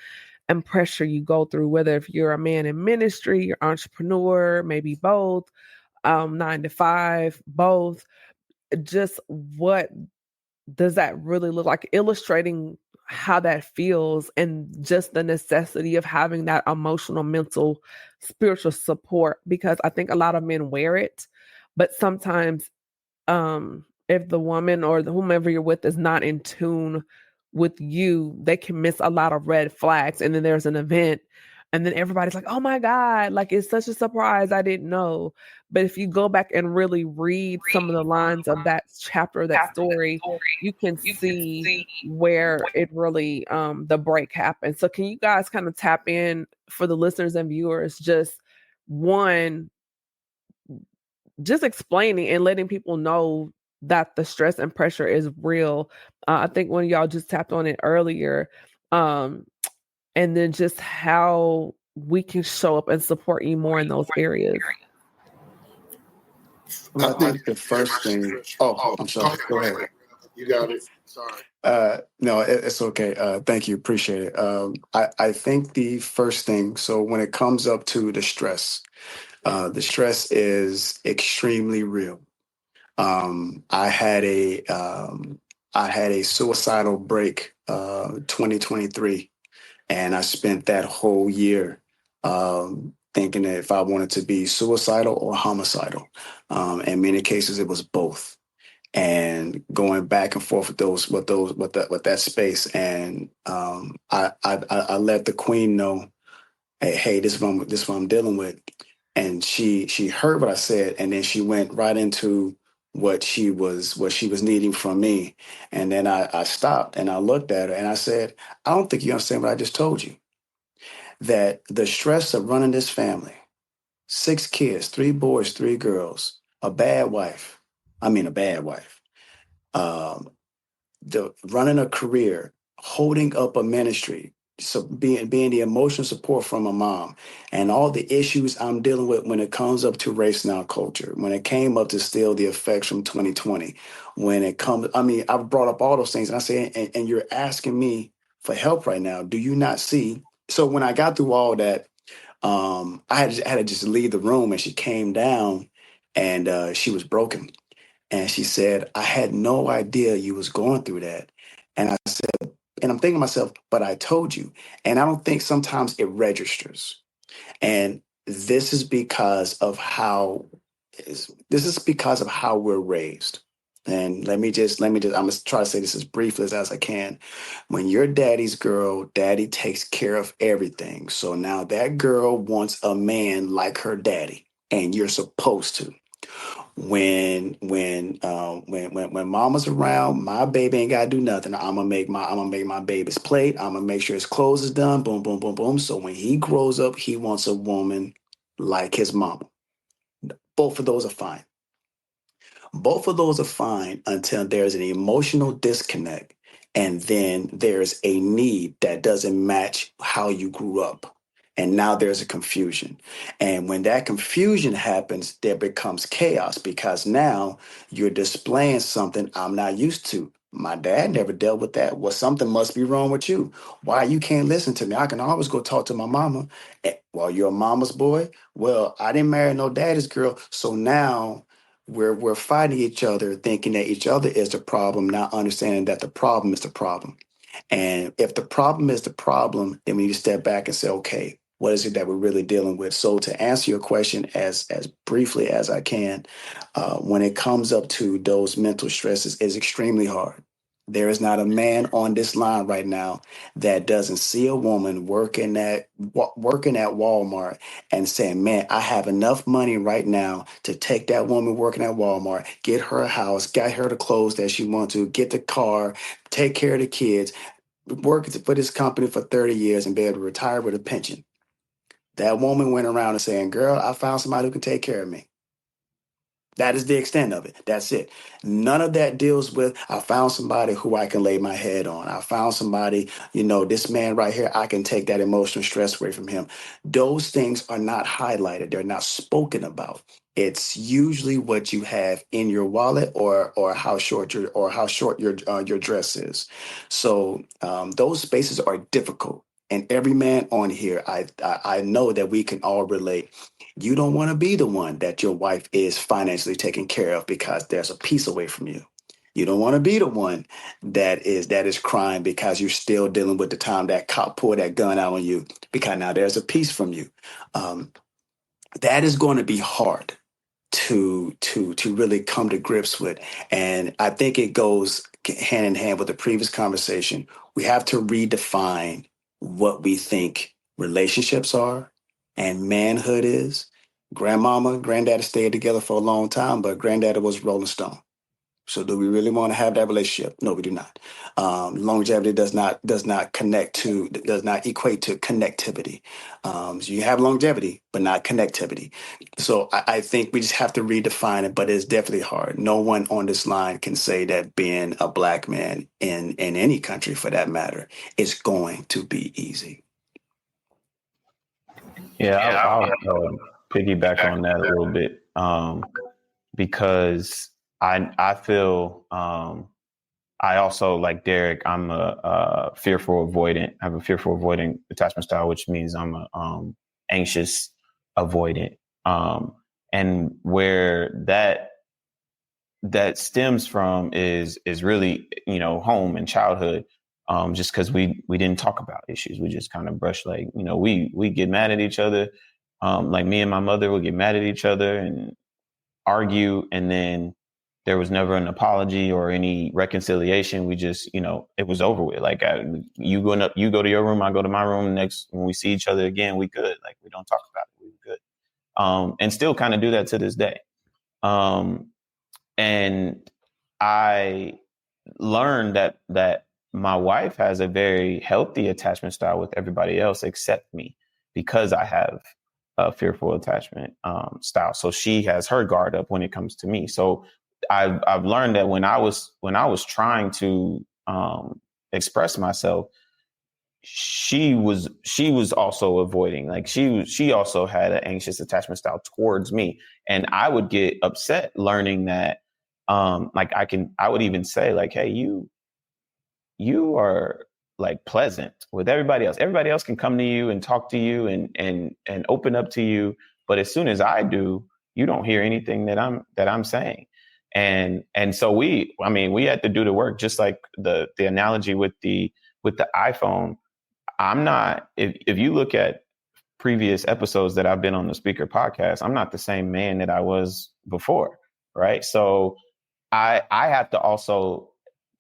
and pressure you go through, whether if you're a man in ministry, you're entrepreneur, maybe both, 9 to 5, both. Just what does that really look like? Illustrating how that feels and just the necessity of having that emotional, mental, spiritual support, because I think a lot of men wear it, but sometimes if the woman or whomever you're with is not in tune with you, they can miss a lot of red flags. And then there's an event and then everybody's like, oh my God, like it's such a surprise. I didn't know. But if you go back and really read some of the lines of that chapter, that story, you can see where it really, the break happened. So can you guys kind of tap in for the listeners and viewers, just explaining and letting people know that the stress and pressure is real. I think one of y'all just tapped on it earlier. And then just how we can show up and support you more in those areas. I think the first thing. Oh, I'm sorry. Go ahead. You got it. Sorry. No, it's okay. Thank you. Appreciate it. I think the first thing, so when it comes up to the stress is extremely real. I had a suicidal break, 2023, and I spent that whole year thinking that if I wanted to be suicidal or homicidal. In many cases, it was both, and going back and forth with that space. And I let the queen know, hey, this is what I'm dealing with. And she heard what I said, and then she went right into what she was needing from me. And then I stopped and I looked at her and I said, I don't think you understand what I just told you. That the stress of running this family, 6 kids, 3 boys, 3 girls, a bad wife. Running a career, holding up a ministry, so being the emotional support from a mom, and all the issues I'm dealing with when it comes up to race now culture, when it came up to still the effects from 2020, when it comes, I've brought up all those things, and I say, and you're asking me for help right now. Do you not see? So when I got through all that, I had to just leave the room, and she came down, and she was broken. And she said, I had no idea you was going through that. And I said, and I'm thinking to myself, but I told you. And I don't think sometimes it registers. And this is because of how we're raised. And let me just, I'm gonna try to say this as briefly as I can. When you're daddy's girl, daddy takes care of everything. So now that girl wants a man like her daddy, and you're supposed to. When mama's around, my baby ain't gotta do nothing. I'm gonna make my baby's plate. I'm gonna make sure his clothes is done. Boom, boom, boom, boom. So when he grows up, he wants a woman like his mama. Both of those are fine. Both of those are fine until there's an emotional disconnect, and then there's a need that doesn't match how you grew up. And now there's a confusion. And when that confusion happens, there becomes chaos, because now you're displaying something I'm not used to. My dad never dealt with that. Well, something must be wrong with you. Why you can't listen to me? I can always go talk to my mama. Well, you're a mama's boy. Well, I didn't marry no daddy's girl. So now we're fighting each other, thinking that each other is the problem, not understanding that the problem is the problem. And if the problem is the problem, then we need to step back and say, okay, what is it that we're really dealing with? So to answer your question as briefly as I can, when it comes up to those mental stresses, is extremely hard. There is not a man on this line right now that doesn't see a woman working at Walmart and saying, man, I have enough money right now to take that woman working at Walmart, get her a house, get her the clothes that she wants to, get the car, take care of the kids, work for this company for 30 years and be able to retire with a pension. That woman went around and saying, girl, I found somebody who can take care of me. That is the extent of it. That's it. None of that deals with, I found somebody who I can lay my head on. I found somebody, this man right here, I can take that emotional stress away from him. Those things are not highlighted. They're not spoken about. It's usually what you have in your wallet or how short your dress is. So those spaces are difficult. And every man on here, I know that we can all relate. You don't want to be the one that your wife is financially taken care of because there's a piece away from you. You don't want to be the one that is crying because you're still dealing with the time that cop pulled that gun out on you because now there's a piece from you. That is going to be hard to really come to grips with. And I think it goes hand in hand with the previous conversation. We have to redefine what we think relationships are and manhood is. Grandmama, granddaddy stayed together for a long time, but granddaddy was Rolling Stone. So do we really want to have that relationship? No, we do not. Longevity does not equate to connectivity. So you have longevity, but not connectivity. So I think we just have to redefine it, but it's definitely hard. No one on this line can say that being a Black man in any country for that matter is going to be easy. Yeah, I'll piggyback on that a little bit because I feel I also, like Derek, I'm a fearful avoidant. I have a fearful avoidant attachment style, which means I'm a anxious avoidant. And where that stems from is really, home and childhood. Just because we didn't talk about issues, we just kind of brush we get mad at each other. Like me and my mother would get mad at each other and argue, and then there was never an apology or any reconciliation. We just, it was over with. Like you go to your room, I go to my room. Next, when we see each other again, we good. Like we don't talk about it. We good. And still kind of do that to this day. And I learned that my wife has a very healthy attachment style with everybody else except me, because I have a fearful attachment style. So she has her guard up when it comes to me. So I've learned that when I was trying to express myself, she was also avoiding. Like she also had an anxious attachment style towards me, and I would get upset learning that. I would even say like, hey, you are like pleasant with everybody else. Everybody else can come to you and talk to you and open up to you. But as soon as I do, you don't hear anything that I'm saying. And so we had to do the work, just like the analogy with the iPhone. I'm not, if you look at previous episodes that I've been on the Speaker podcast, I'm not the same man that I was before. Right. So I have to also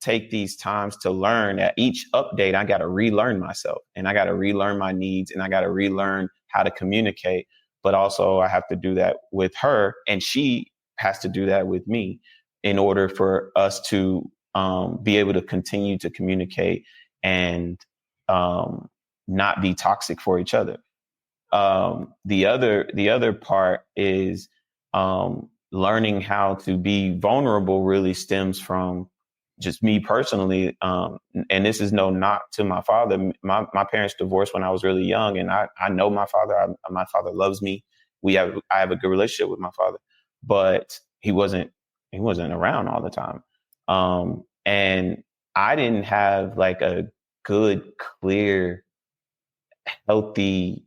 take these times to learn. At each update, I got to relearn myself, and I got to relearn my needs, and I got to relearn how to communicate. But also I have to do that with her, and she has to do that with me in order for us to be able to continue to communicate and not be toxic for each other. The other part is learning how to be vulnerable really stems from just me personally. And this is no knock to my father. My parents divorced when I was really young, and I know my father. My father loves me. I have a good relationship with my father, but he wasn't around all the time. And I didn't have like a good, clear, healthy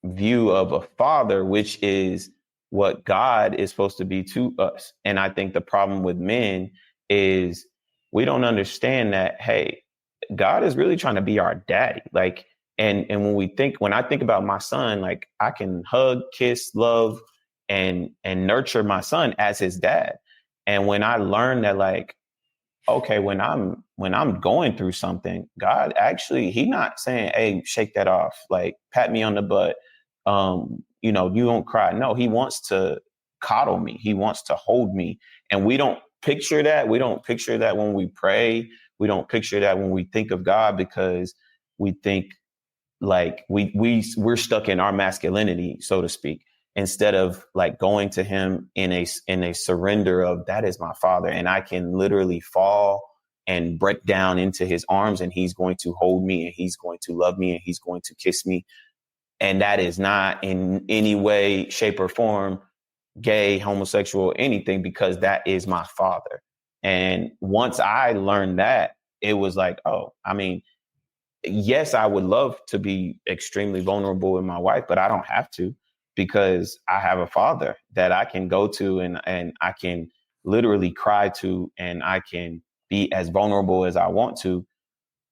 view of a father, which is what God is supposed to be to us. And I think the problem with men is we don't understand that, hey, God is really trying to be our daddy. Like, and when I think about my son, like I can hug, kiss, love, and nurture my son as his dad. And when I learned that, like, okay, when I'm going through something, God actually, he not saying, hey, shake that off, like pat me on the butt. You know, you don't cry. No, he wants to coddle me. He wants to hold me. And we don't picture that. We don't picture that when we pray. We don't picture that when we think of God, because we think like we're stuck in our masculinity, so to speak, instead of like going to him in a surrender of, that is my father, and I can literally fall and break down into his arms, and he's going to hold me, and he's going to love me, and he's going to kiss me. And that is not in any way, shape, or form gay, homosexual, anything, because that is my father. And once I learned that, it was like, oh, I mean, yes, I would love to be extremely vulnerable with my wife, but I don't have to, because I have a father that I can go to, and I can literally cry to, and I can be as vulnerable as I want to,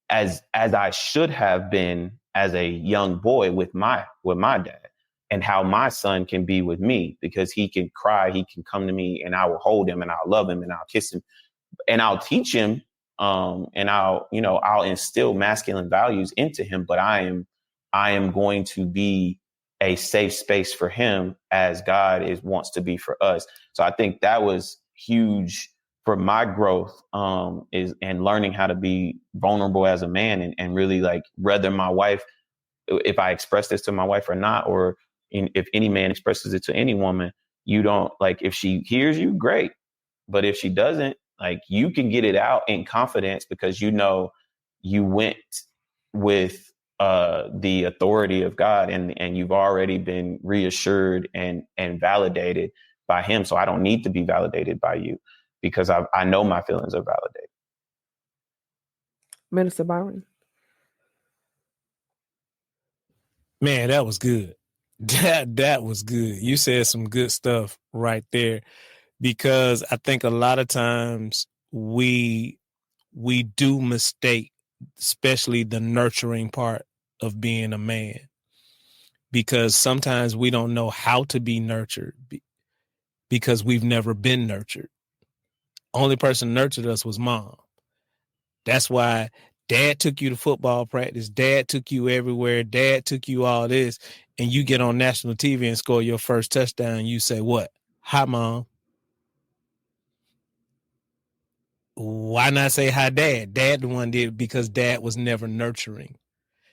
as I should have been as a young boy with my dad, and how my son can be with me, because he can cry, he can come to me, and I will hold him, and I'll love him, and I'll kiss him, and I'll teach him, and I'll instill masculine values into him. But I am going to be a safe space for him, as God wants to be for us. So I think that was huge for my growth, and learning how to be vulnerable as a man, and really, like, whether my wife, if I express this to my wife or not, or if any man expresses it to any woman, you don't, like, if she hears you, great. But if she doesn't, like, you can get it out in confidence, because you know you went with the authority of God, and you've already been reassured and validated by him. So I don't need to be validated by you, because I know my feelings are validated. Minister Byron. Man, that was good. That was good. You said some good stuff right there, because I think a lot of times we do mistake, especially the nurturing part of being a man, because sometimes we don't know how to be nurtured because we've never been nurtured. Only person nurtured us was mom. That's why dad took you to football practice. Dad took you everywhere. Dad took you all this. And you get on national TV and score your first touchdown. You say, what? Hi, mom. Why not say hi, dad? Dad the one did it, because dad was never nurturing.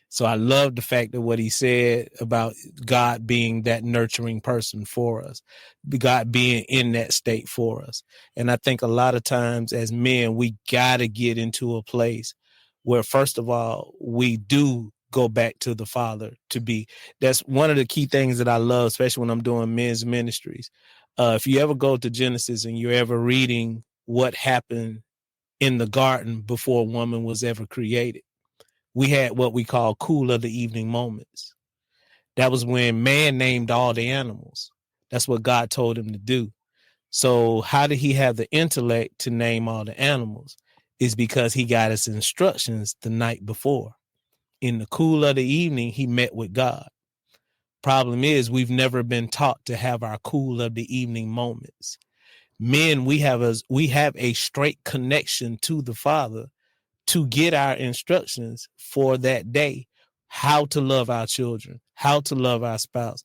So I love the fact that what he said about God being that nurturing person for us, God being in that state for us. And I think a lot of times as men, we got to get into a place where, first of all, we do go back to the Father to be. That's one of the key things that I love, especially when I'm doing men's ministries. If you ever go to Genesis and you're ever reading what happened in the garden before woman was ever created, we had what we call cool of the evening moments. That was when man named all the animals. That's what God told him to do. So how did he have the intellect to name all the animals? Is because he got his instructions the night before. In the cool of the evening, he met with God. Problem is, we've never been taught to have our cool of the evening moments. Men, we have a straight connection to the Father to get our instructions for that day, how to love our children, how to love our spouse,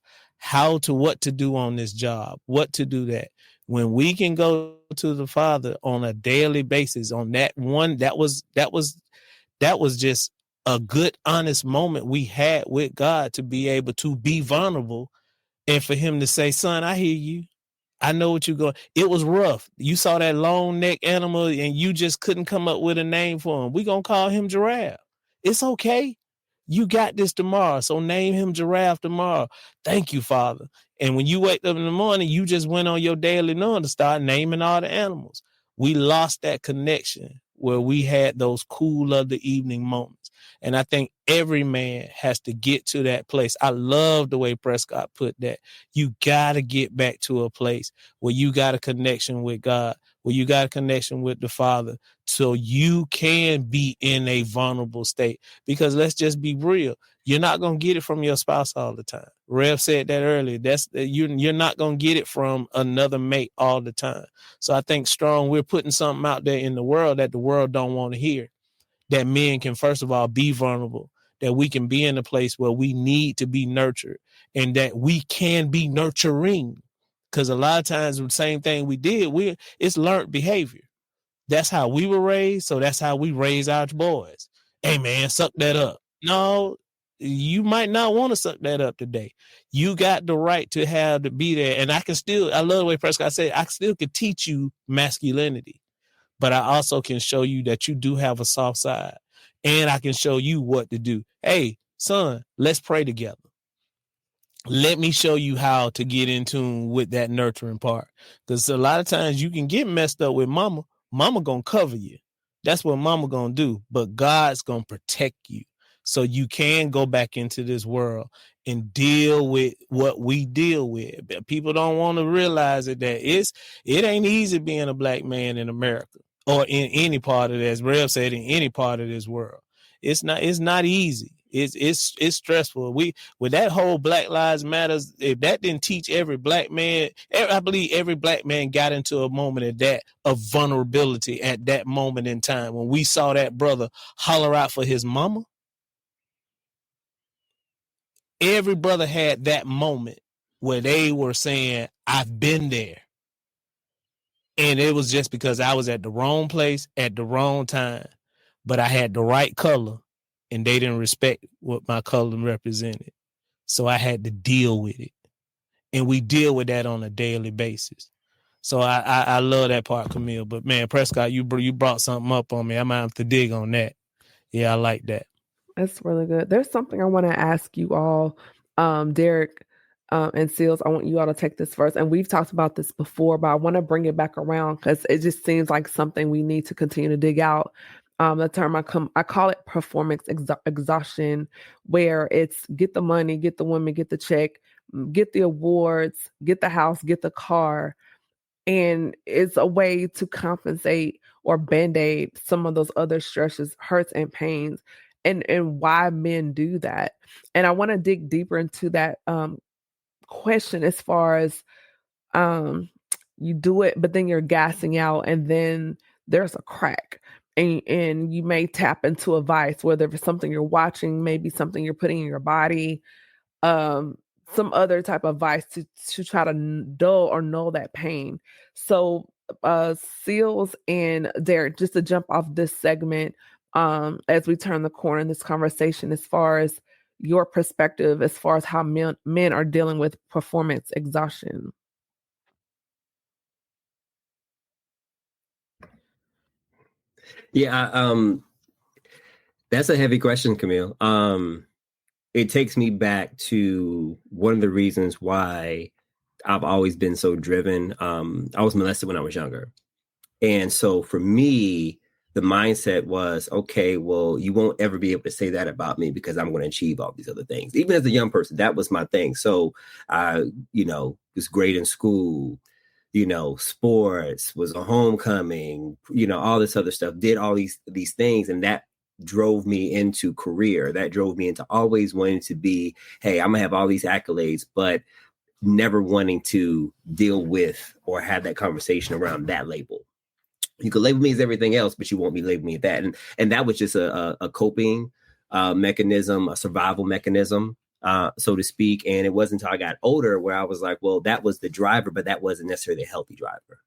what to do on this job, what to do that. When we can go to the Father on a daily basis on that one, that was just a good, honest moment we had with God, to be able to be vulnerable and for him to say, son, I hear you. I know what you're going. It was rough. You saw that long neck animal and you just couldn't come up with a name for him. We're going to call him Giraffe. It's okay. You got this tomorrow. So name him Giraffe tomorrow. Thank you, Father. And when you wake up in the morning, you just went on your daily known to start naming all the animals. We lost that connection where we had those cool of the evening moments. And I think every man has to get to that place. I love the way Prescott put that. You got to get back to a place where you got a connection with God, where you got a connection with the Father so you can be in a vulnerable state. Because let's just be real. You're not going to get it from your spouse all the time. Rev said that earlier. You're not going to get it from another mate all the time. So I think strong, we're putting something out there in the world that the world don't want to hear. That men can, first of all, be vulnerable, that we can be in a place where we need to be nurtured and that we can be nurturing. Because a lot of times the same thing we did, it's learned behavior. That's how we were raised. So that's how we raise our boys. Hey, man, suck that up. No, you might not want to suck that up today. You got the right to be there. And I love the way Prescott said, I still could teach you masculinity. But I also can show you that you do have a soft side. And I can show you what to do. Hey, son, let's pray together. Let me show you how to get in tune with that nurturing part. Because a lot of times you can get messed up with mama. Mama gonna cover you. That's what mama gonna do. But God's gonna protect you. So you can go back into this world and deal with what we deal with. But people don't want to realize that it ain't easy being a black man in America or in any part of this. Rev said in any part of this world. It's not easy. It's stressful. With that whole Black Lives Matters, if that didn't teach every black man, I believe every black man got into a moment of vulnerability at that moment in time when we saw that brother holler out for his mama. Every brother had that moment where they were saying, I've been there. And it was just because I was at the wrong place at the wrong time, but I had the right color. And they didn't respect what my color represented. So I had to deal with it. And we deal with that on a daily basis. So I love that part, Camille. But, man, Prescott, you brought something up on me. I might have to dig on that. Yeah, I like that. That's really good. There's something I want to ask you all, Derek and Seals. I want you all to take this first. And we've talked about this before, but I want to bring it back around because it just seems like something we need to continue to dig out. The term I call it performance exhaustion, where it's get the money, get the women, get the check, get the awards, get the house, get the car. And it's a way to compensate or band-aid some of those other stresses, hurts, and pains, and why men do that. And I want to dig deeper into that question as far as you do it, but then you're gassing out, and then there's a crack. And you may tap into a vice, whether it's something you're watching, maybe something you're putting in your body, some other type of vice to try to dull or null that pain. So Seals and Derek, just to jump off this segment, as we turn the corner in this conversation, as far as your perspective, as far as how men are dealing with performance exhaustion. Yeah, that's a heavy question, Camille. It takes me back to one of the reasons why I've always been so driven. I was molested when I was younger. And so for me, the mindset was, okay, well, you won't ever be able to say that about me because I'm going to achieve all these other things. Even as a young person, that was my thing. So I, was great in school. Sports, was a homecoming, all this other stuff, did all these things. And that drove me into career. That drove me into always wanting to be, hey, I'm gonna have all these accolades, but never wanting to deal with or have that conversation around that label. You could label me as everything else, but you won't be labeling me that. And that was just a coping mechanism, a survival mechanism. So to speak. And it wasn't until I got older where I was like, well, that was the driver, but that wasn't necessarily a healthy driver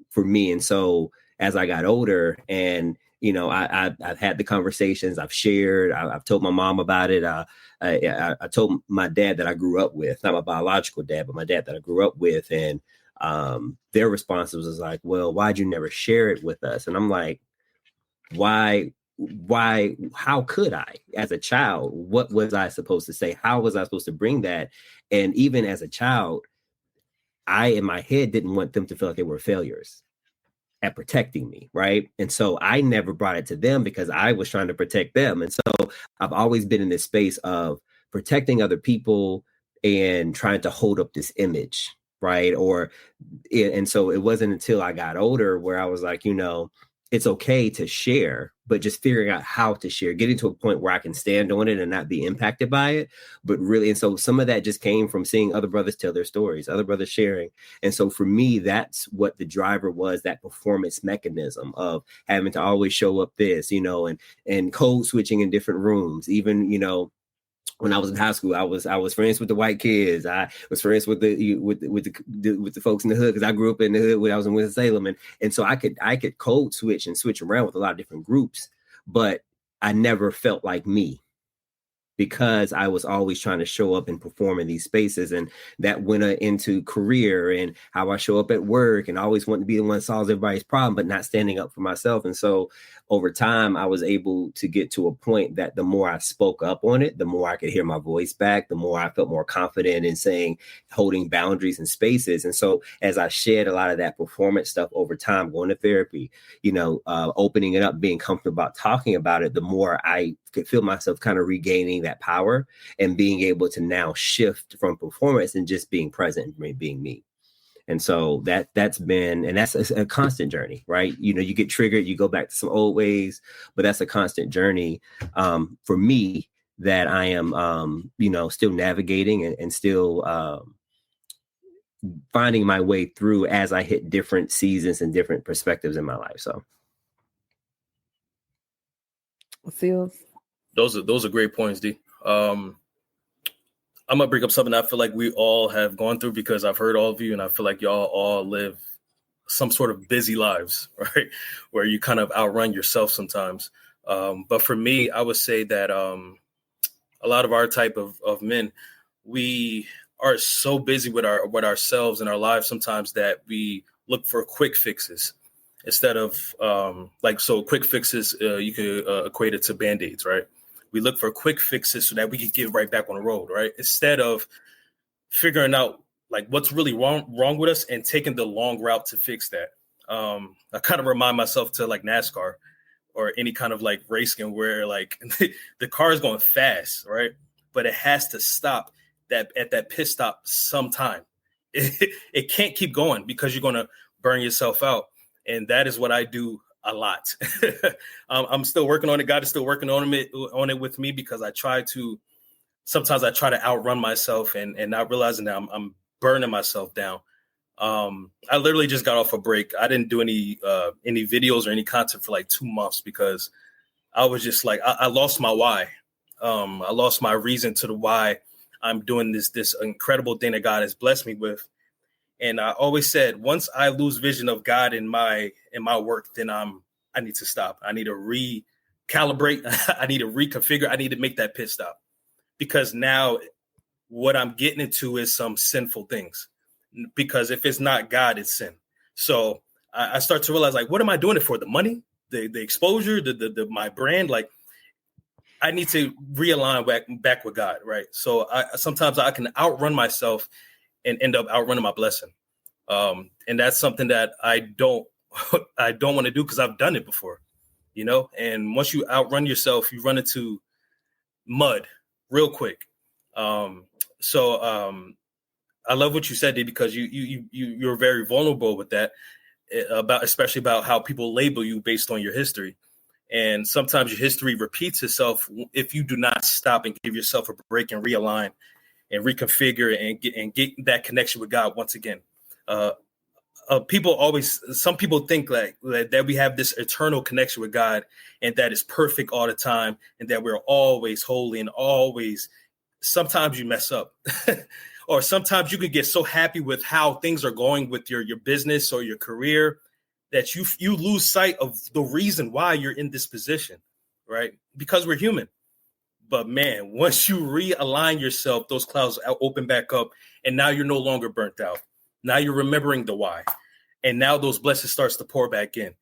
for me. And so as I got older and, I've had the conversations, I've shared, I've told my mom about it. I told my dad that I grew up with, not my biological dad, but my dad that I grew up with. And their response was like, well, why'd you never share it with us? And I'm like, why, how could I, as a child, what was I supposed to say? How was I supposed to bring that? And even as a child, I, in my head, didn't want them to feel like they were failures at protecting me. Right. And so I never brought it to them because I was trying to protect them. And so I've always been in this space of protecting other people and trying to hold up this image right? And so it wasn't until I got older where I was like, it's okay to share, but just figuring out how to share, getting to a point where I can stand on it and not be impacted by it. But really, and so some of that just came from seeing other brothers tell their stories, other brothers sharing. And so for me, that's what the driver was, that performance mechanism of having to always show up this, and code switching in different rooms, even, when I was in high school, I was friends with the white kids. I was friends with the folks in the hood because I grew up in the hood when I was in Winston-Salem, and so I could code switch and switch around with a lot of different groups, but I never felt like me, because I was always trying to show up and perform in these spaces. And that went into career and how I show up at work, and always wanting to be the one that solves everybody's problem, but not standing up for myself. And so over time, I was able to get to a point that the more I spoke up on it, the more I could hear my voice back, the more I felt more confident in holding boundaries and spaces. And so as I shed a lot of that performance stuff over time, going to therapy, opening it up, being comfortable about talking about it, the more I could feel myself kind of regaining that power and being able to now shift from performance and just being present and being me. And so that's a constant journey, right? You get triggered, you go back to some old ways, but that's a constant journey for me that I am, still navigating and still finding my way through as I hit different seasons and different perspectives in my life. So. Seals. Those are great points, D. I'm gonna bring up something I feel like we all have gone through, because I've heard all of you, and I feel like y'all all live some sort of busy lives, right? Where you kind of outrun yourself sometimes. But for me, I would say that a lot of our type of men, we are so busy with ourselves and our lives sometimes that we look for quick fixes instead of quick fixes. You could equate it to Band-Aids, right? We look for quick fixes so that we can get right back on the road, right? Instead of figuring out what's really wrong with us and taking the long route to fix that. I kind of remind myself to NASCAR or any kind of racing where the car is going fast, right? But it has to stop at that pit stop sometime. It can't keep going because you're going to burn yourself out. And that is what I do a lot. I'm still working on it. God is still working on it with me, because sometimes I try to outrun myself and not realizing that I'm burning myself down. I literally just got off a break. I didn't do any videos or any content for 2 months because I was just I lost my why. I lost my reason to the why I'm doing this incredible thing that God has blessed me with. And I always said, once I lose vision of God in my work, then I need to stop. I need to recalibrate. I need to reconfigure. I need to make that pit stop, because now what I'm getting into is some sinful things, because if it's not God, it's sin. So I start to realize, what am I doing it for? The money, the exposure, my brand? I need to realign back with God, right? So sometimes I can outrun myself and end up outrunning my blessing. And that's something that I don't want to do, because I've done it before, and once you outrun yourself, you run into mud real quick. So I love what you said, D, because you're very vulnerable with that, especially about how people label you based on your history. And sometimes your history repeats itself if you do not stop and give yourself a break and realign and reconfigure and get that connection with God once again. Some people think that we have this eternal connection with God and that is perfect all the time and that we're always holy and always. Sometimes you mess up, or sometimes you can get so happy with how things are going with your business or your career that you lose sight of the reason why you're in this position, right? Because we're human. But man, once you realign yourself, those clouds open back up, and now you're no longer burnt out. Now you're remembering the why, and now those blessings starts to pour back in.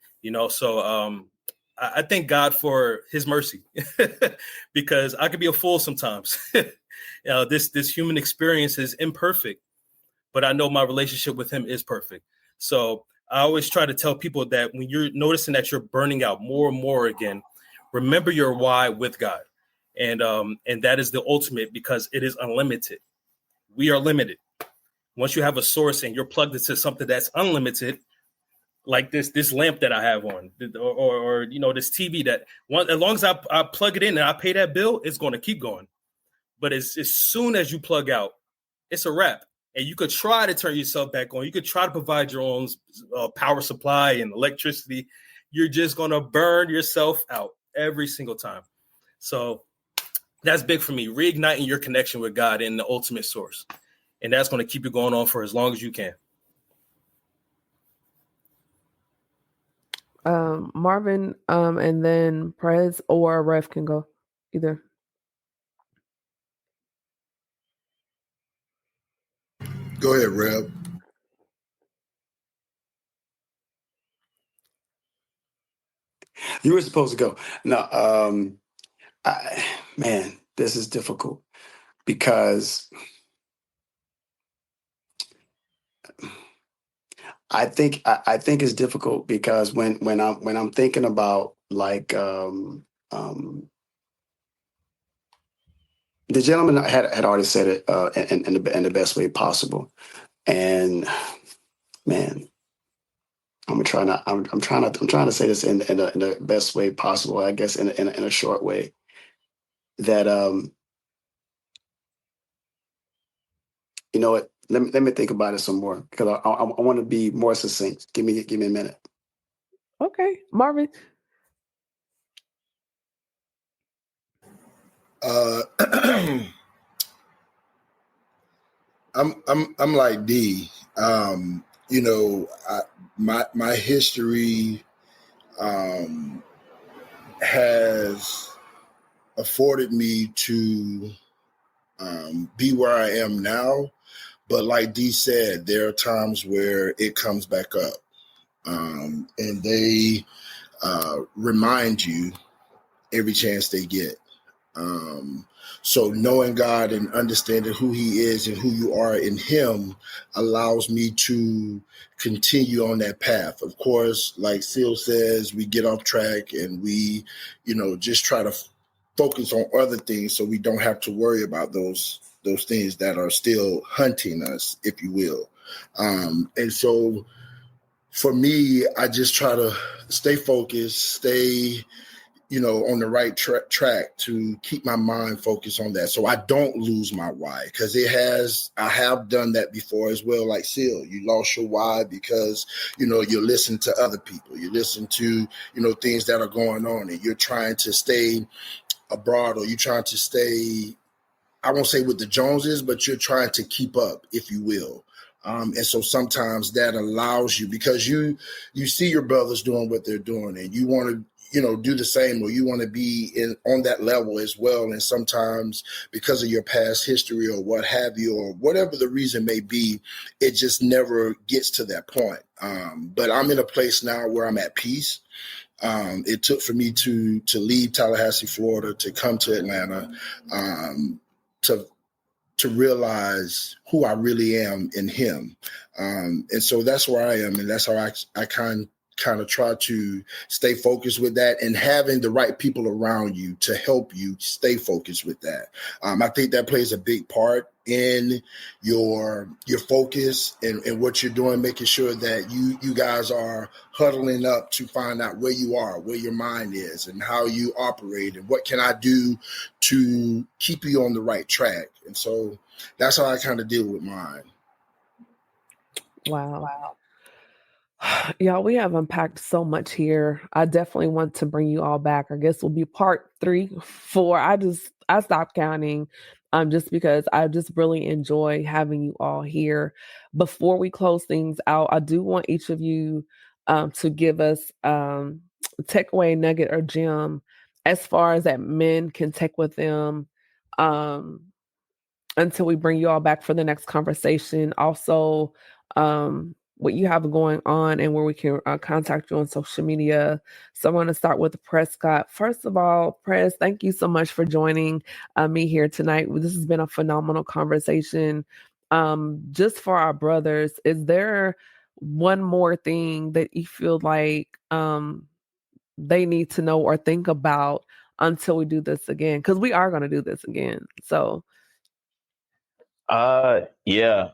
So I thank God for His mercy, because I could be a fool sometimes. This human experience is imperfect, but I know my relationship with Him is perfect. So I always try to tell people that when you're noticing that you're burning out more and more again, remember your why with God. And that is the ultimate, because it is unlimited. We are limited. Once you have a source and you're plugged into something that's unlimited, like this lamp that I have on, or this TV that as long as I plug it in and I pay that bill, it's going to keep going. But as soon as you plug out, it's a wrap. And you could try to turn yourself back on. You could try to provide your own power supply and electricity. You're just going to burn yourself out every single time. So that's big for me, reigniting your connection with God and the ultimate source. And that's going to keep you going on for as long as you can. Marvin, and then Prez or Ref can go either. Go ahead, Rev. You were supposed to go. No, man, this is difficult because I think it's difficult because when I'm thinking about like the gentleman had already said it in the best way possible, and man, I'm trying to say this in the best way possible. I guess in a short way that you know what. Let me think about it some more because I want to be more succinct. Give me a minute. Okay, Marvin. I'm like D. My history has afforded me to be where I am now. But like D said, there are times where it comes back up, and they remind you every chance they get. So knowing God and understanding who he is and who you are in him allows me to continue on that path. Of course, like Seal says, we get off track and we, just try to focus on other things so we don't have to worry about those things that are still hunting us, if you will. And so for me, I just try to stay focused, stay on the right track to keep my mind focused on that. So I don't lose my why, because I have done that before as well. Like Seal, you lost your why because, you listen to other people, you listen to, things that are going on and you're trying to stay abroad, or you're trying to stay, I won't say with the Joneses, but you're trying to keep up, if you will. And so sometimes that allows you, because you see your brothers doing what they're doing and you want to, do the same, or you want to be on that level as well. And sometimes because of your past history or what have you, or whatever the reason may be, it just never gets to that point. But I'm in a place now where I'm at peace. It took for me to leave Tallahassee, Florida, to come to Atlanta, to realize who I really am in him. And so that's where I am. And that's how I kind of try to stay focused with that, and having the right people around you to help you stay focused with that. I think that plays a big part in your focus and what you're doing, making sure that you guys are huddling up to find out where you are, where your mind is, and how you operate, and what can I do to keep you on the right track. And so that's how I kind of deal with mine. Wow. Y'all, we have unpacked so much here. I definitely want to bring you all back. I guess will be part 3, 4. I stopped counting just because I just really enjoy having you all here. Before we close things out, I do want each of you to give us takeaway nugget or gem as far as that men can take with them until we bring you all back for the next conversation. Also, what you have going on and where we can contact you on social media. So I want to start with Prescott. First of all, Pres, thank you so much for joining me here tonight. This has been a phenomenal conversation. Just for our brothers, is there one more thing that you feel like they need to know or think about until we do this again? Because we are going to do this again. So. Yeah.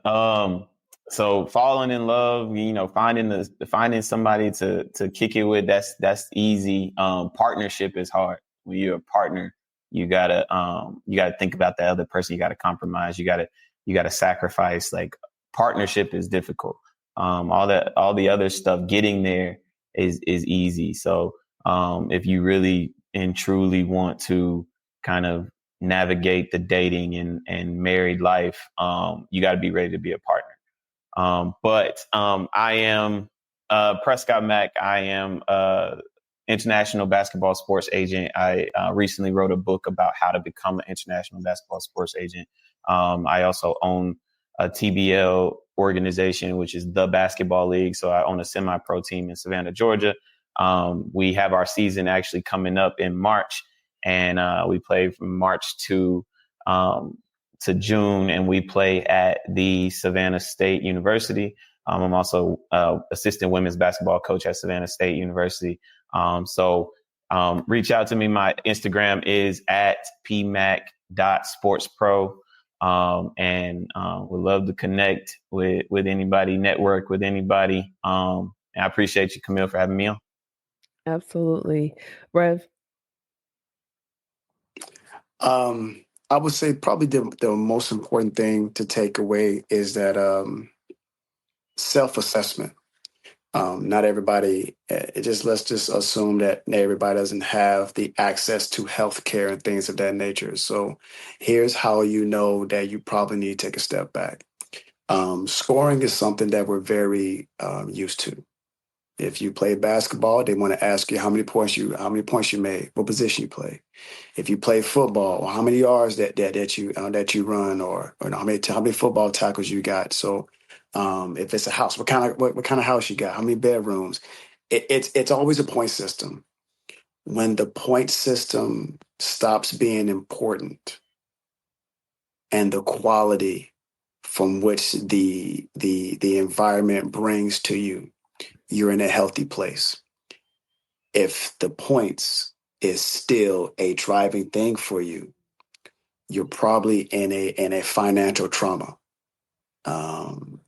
So falling in love, finding somebody to kick it with, that's easy. Partnership is hard. When you're a partner, you gotta think about the other person. You gotta compromise. You gotta sacrifice. Like, partnership is difficult. All the other stuff, getting there is easy. So if you really and truly want to kind of navigate the dating and married life, you got to be ready to be a partner. But I am Prescott Mack. I am international basketball sports agent. I recently wrote a book about how to become an international basketball sports agent. I also own a TBL organization, which is the Basketball League. So I own a semi-pro team in Savannah, Georgia. We have our season actually coming up in March, and we play from March to June, and we play at the Savannah State University. I'm also assistant women's basketball coach at Savannah State University. So reach out to me. My Instagram is at pmac.sportspro. And would love to connect with anybody, network with anybody. And I appreciate you, Camille, for having me on. Absolutely. Rev? I would say probably the most important thing to take away is that self-assessment. Not everybody, let's just assume that everybody doesn't have the access to healthcare and things of that nature. So here's how you know that you probably need to take a step back. Scoring is something that we're very used to. If you play basketball, they want to ask you how many points you made, what position you play. If you play football, or how many yards that you run, or how many football tackles you got. So if it's a house, what kind of house you got, how many bedrooms. It's always a point system. When the point system stops being important, and the quality from which the environment brings to you, you're in a healthy place. If the points is still a driving thing for you, you're probably in a financial trauma.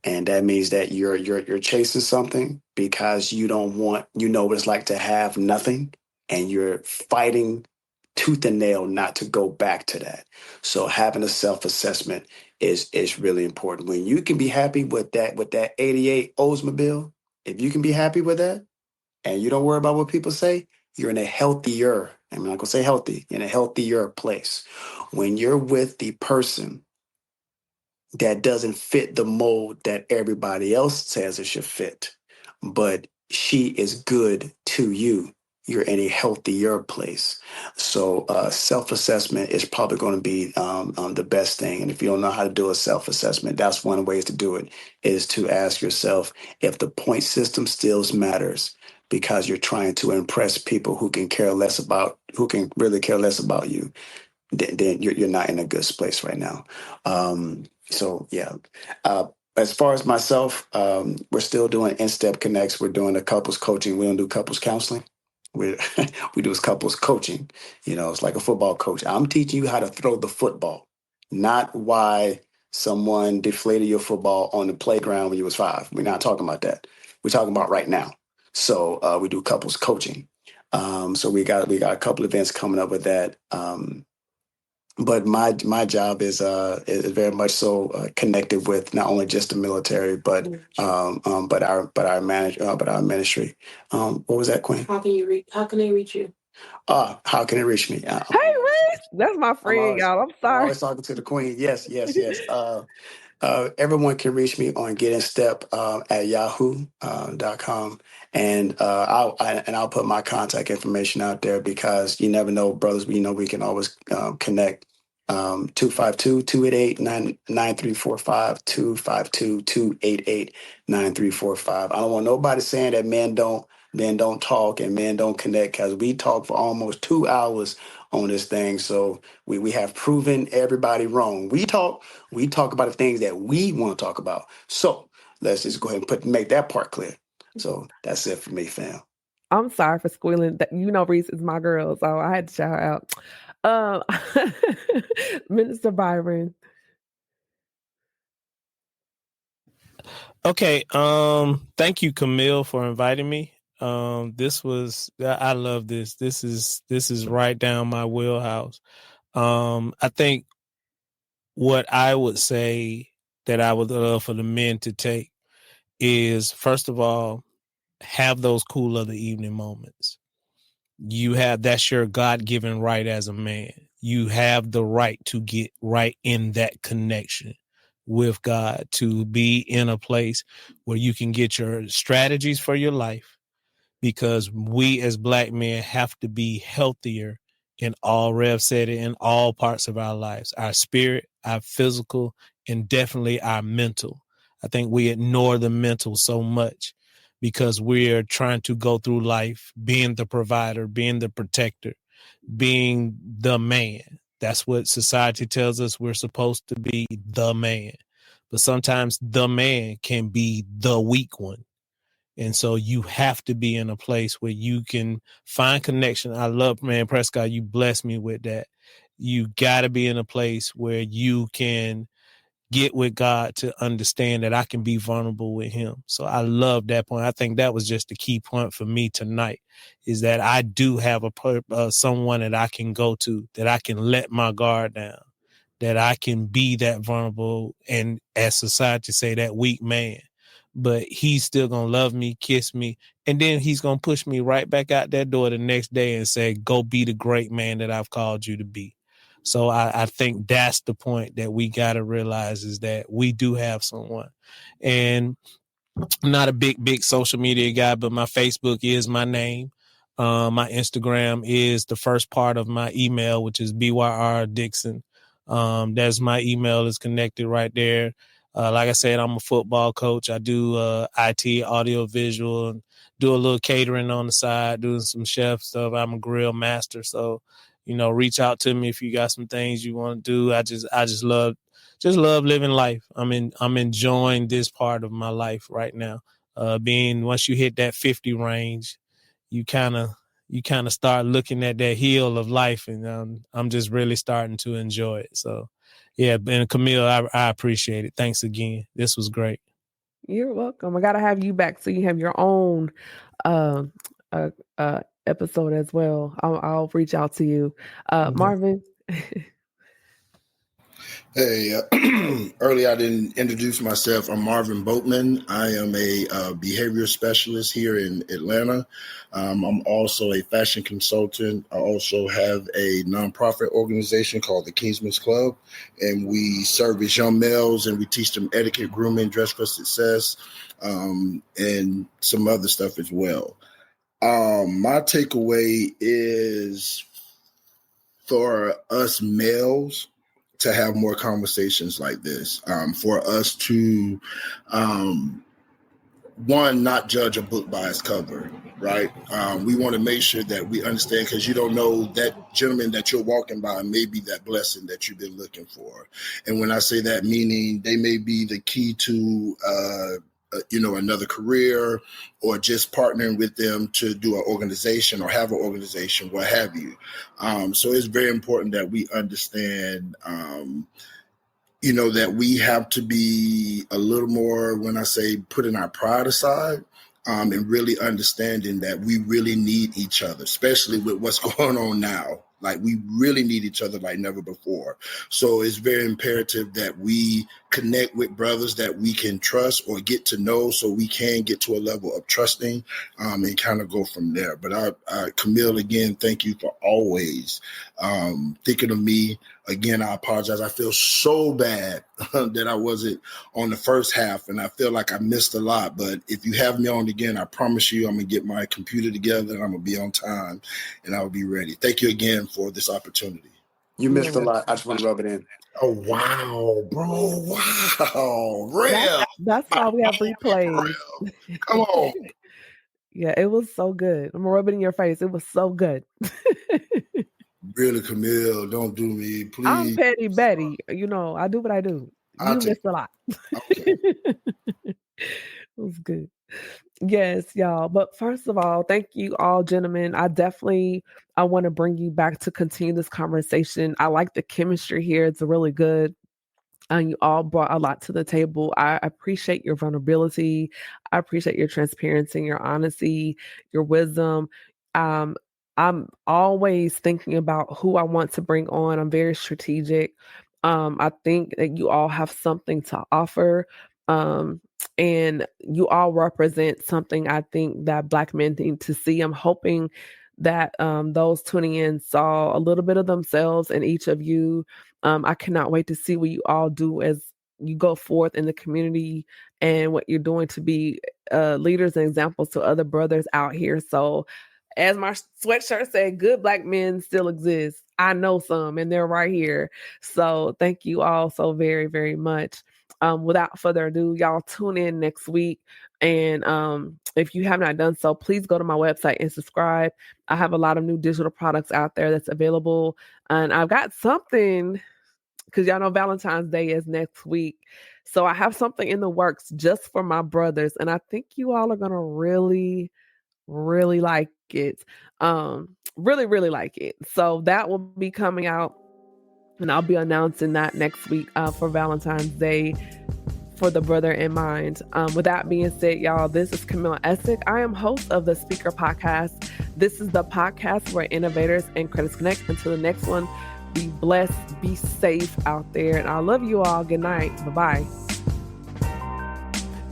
And that means that you're chasing something because you what it's like to have nothing, and you're fighting tooth and nail not to go back to that. So having a self-assessment is really important. When you can be happy with that 88 Oldsmobile, if you can be happy with that and you don't worry about what people say, you're in a healthier, I'm not gonna say healthy, in a healthier place. When you're with the person that doesn't fit the mold that everybody else says it should fit, but she is good to you, you're in a healthier place. So self-assessment is probably going to be the best thing. And if you don't know how to do a self-assessment, that's one of the ways to do it, is to ask yourself if the point system still matters, because you're trying to impress people who can really care less about you. Then you're not in a good place right now. So yeah. As far as myself, we're still doing in-step connects. We're doing a couples coaching. We don't do couples counseling. We do couples coaching. It's like a football coach. I'm teaching you how to throw the football, not why someone deflated your football on the playground when you was 5. We're not talking about that. We're talking about right now. So we do couples coaching. So we got a couple events coming up with that. But my job is very much so connected with not only just the military, but our ministry. What was that, Queen? How can they reach you? How can they reach me? Hey, Reese, that's my friend, y'all. I'm sorry. I'm always talking to the Queen. Yes. Everyone can reach me on getinstep at yahoo.com. And I'll put my contact information out there, because you never know, brothers. We can always connect. 252-288-9345, 252-288-9345. I don't want nobody saying that men don't talk and men don't connect, because we talk for almost 2 hours on this thing. So we have proven everybody wrong. We talk about the things that we want to talk about. So let's just go ahead and make that part clear. So that's it for me, fam. I'm sorry for squealing. Reese is my girl, so I had to shout her out. Minister Byron. Okay. Thank you, Camille, for inviting me. I love this. This is right down my wheelhouse. I think what I would say that I would love for the men to take is, first of all, have those cool of the evening moments. That's your God-given right as a man. You have the right to get right in that connection with God, to be in a place where you can get your strategies for your life, because we as Black men have to be healthier in all, Rev said it, in all parts of our lives, our spirit, our physical, and definitely our mental. I think we ignore the mental so much because we're trying to go through life being the provider, being the protector, being the man. That's what society tells us we're supposed to be, the man. But sometimes the man can be the weak one. And so you have to be in a place where you can find connection. I love, man, Prescott, you blessed me with that. You got to be in a place where you can get with God to understand that I can be vulnerable with him. So I love that point. I think that was just the key point for me tonight, is that I do have someone that I can go to, that I can let my guard down, that I can be that vulnerable and, as society say, that weak man. But he's still going to love me, kiss me, and then he's going to push me right back out that door the next day and say, go be the great man that I've called you to be. So I think that's the point that we got to realize, is that we do have someone. And I'm not a big social media guy, but my Facebook is my name. My Instagram is the first part of my email, which is BYR Dixon. That's my email is connected right there. Like I said, I'm a football coach. I do IT, audio, visual, and do a little catering on the side, doing some chef stuff. I'm a grill master. So, reach out to me if you got some things you want to do. I just love living life. I'm enjoying this part of my life right now. Once you hit that 50 range, you kind of start looking at that hill of life, and I'm just really starting to enjoy it. So, yeah, and Camille, I appreciate it. Thanks again. This was great. You're welcome. I gotta have you back so you have your own episode as well. I'll reach out to you, Marvin. Hey, earlier I didn't introduce myself. I'm Marvin Boatman. I am a behavior specialist here in Atlanta. I'm also a fashion consultant. I also have a nonprofit organization called the Kingsman's Club, and we service young males and we teach them etiquette, grooming, dress for success, and some other stuff as well. My takeaway is for us males to have more conversations like this, for us to, one, not judge a book by its cover, right? We want to make sure that we understand, because you don't know that gentleman that you're walking by may be that blessing that you've been looking for. And when I say that, meaning they may be the key to another career, or just partnering with them to do an organization or have an organization, what have you. So it's very important that we understand, that we have to be a little more, when I say putting our pride aside, and really understanding that we really need each other, especially with what's going on now. Like, we really need each other like never before. So it's very imperative that we connect with brothers that we can trust or get to know, so we can get to a level of trusting, and kind of go from there. But Camille, again, thank you for always thinking of me. Again, I apologize. I feel so bad that I wasn't on the first half, and I feel like I missed a lot. But if you have me on again, I promise you I'm going to get my computer together and I'm going to be on time and I'll be ready. Thank you again for this opportunity. You missed a lot. I just want to rub it in. Oh, wow, bro. Wow. Real. That's why we have replays. Come on. Yeah, it was so good. I'm rubbing in your face. It was so good. Really, Camille, don't do me, please. I'm Petty Betty. I do what I do. You missed a lot. Okay. It was good. Yes, y'all. But first of all, thank you all, gentlemen. I want to bring you back to continue this conversation. I like the chemistry here. It's really good. And you all brought a lot to the table. I appreciate your vulnerability. I appreciate your transparency, your honesty, your wisdom. I'm always thinking about who I want to bring on. I'm very strategic. I think that you all have something to offer. And you all represent something I think that Black men need to see. I'm hoping that those tuning in saw a little bit of themselves in each of you. I cannot wait to see what you all do as you go forth in the community and what you're doing to be leaders and examples to other brothers out here. So as my sweatshirt said, good Black men still exist. I know some, and they're right here. So thank you all so very, very much. Without further ado, y'all tune in next week. And if you have not done so, please go to my website and subscribe. I have a lot of new digital products out there that's available. And I've got something, because y'all know Valentine's Day is next week. So I have something in the works just for my brothers. And I think you all are going to really, really like it. Really, really like it. So that will be coming out. And I'll be announcing that next week for Valentine's Day for the brother in mind. With that being said, y'all, this is Camille Essick. I am host of the Speaker Podcast. This is the podcast where innovators and critics connect. Until the next one, be blessed, be safe out there. And I love you all. Good night. Bye-bye.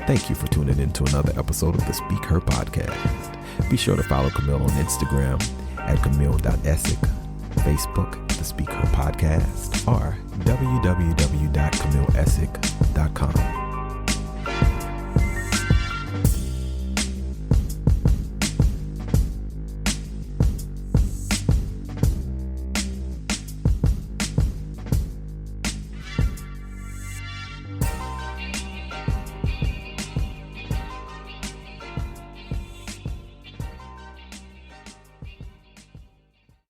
Thank you for tuning in to another episode of the Speak Her Podcast. Be sure to follow Camille on Instagram at camille.essick, Facebook, the Speak Her Podcast, or www.camilleessick.com.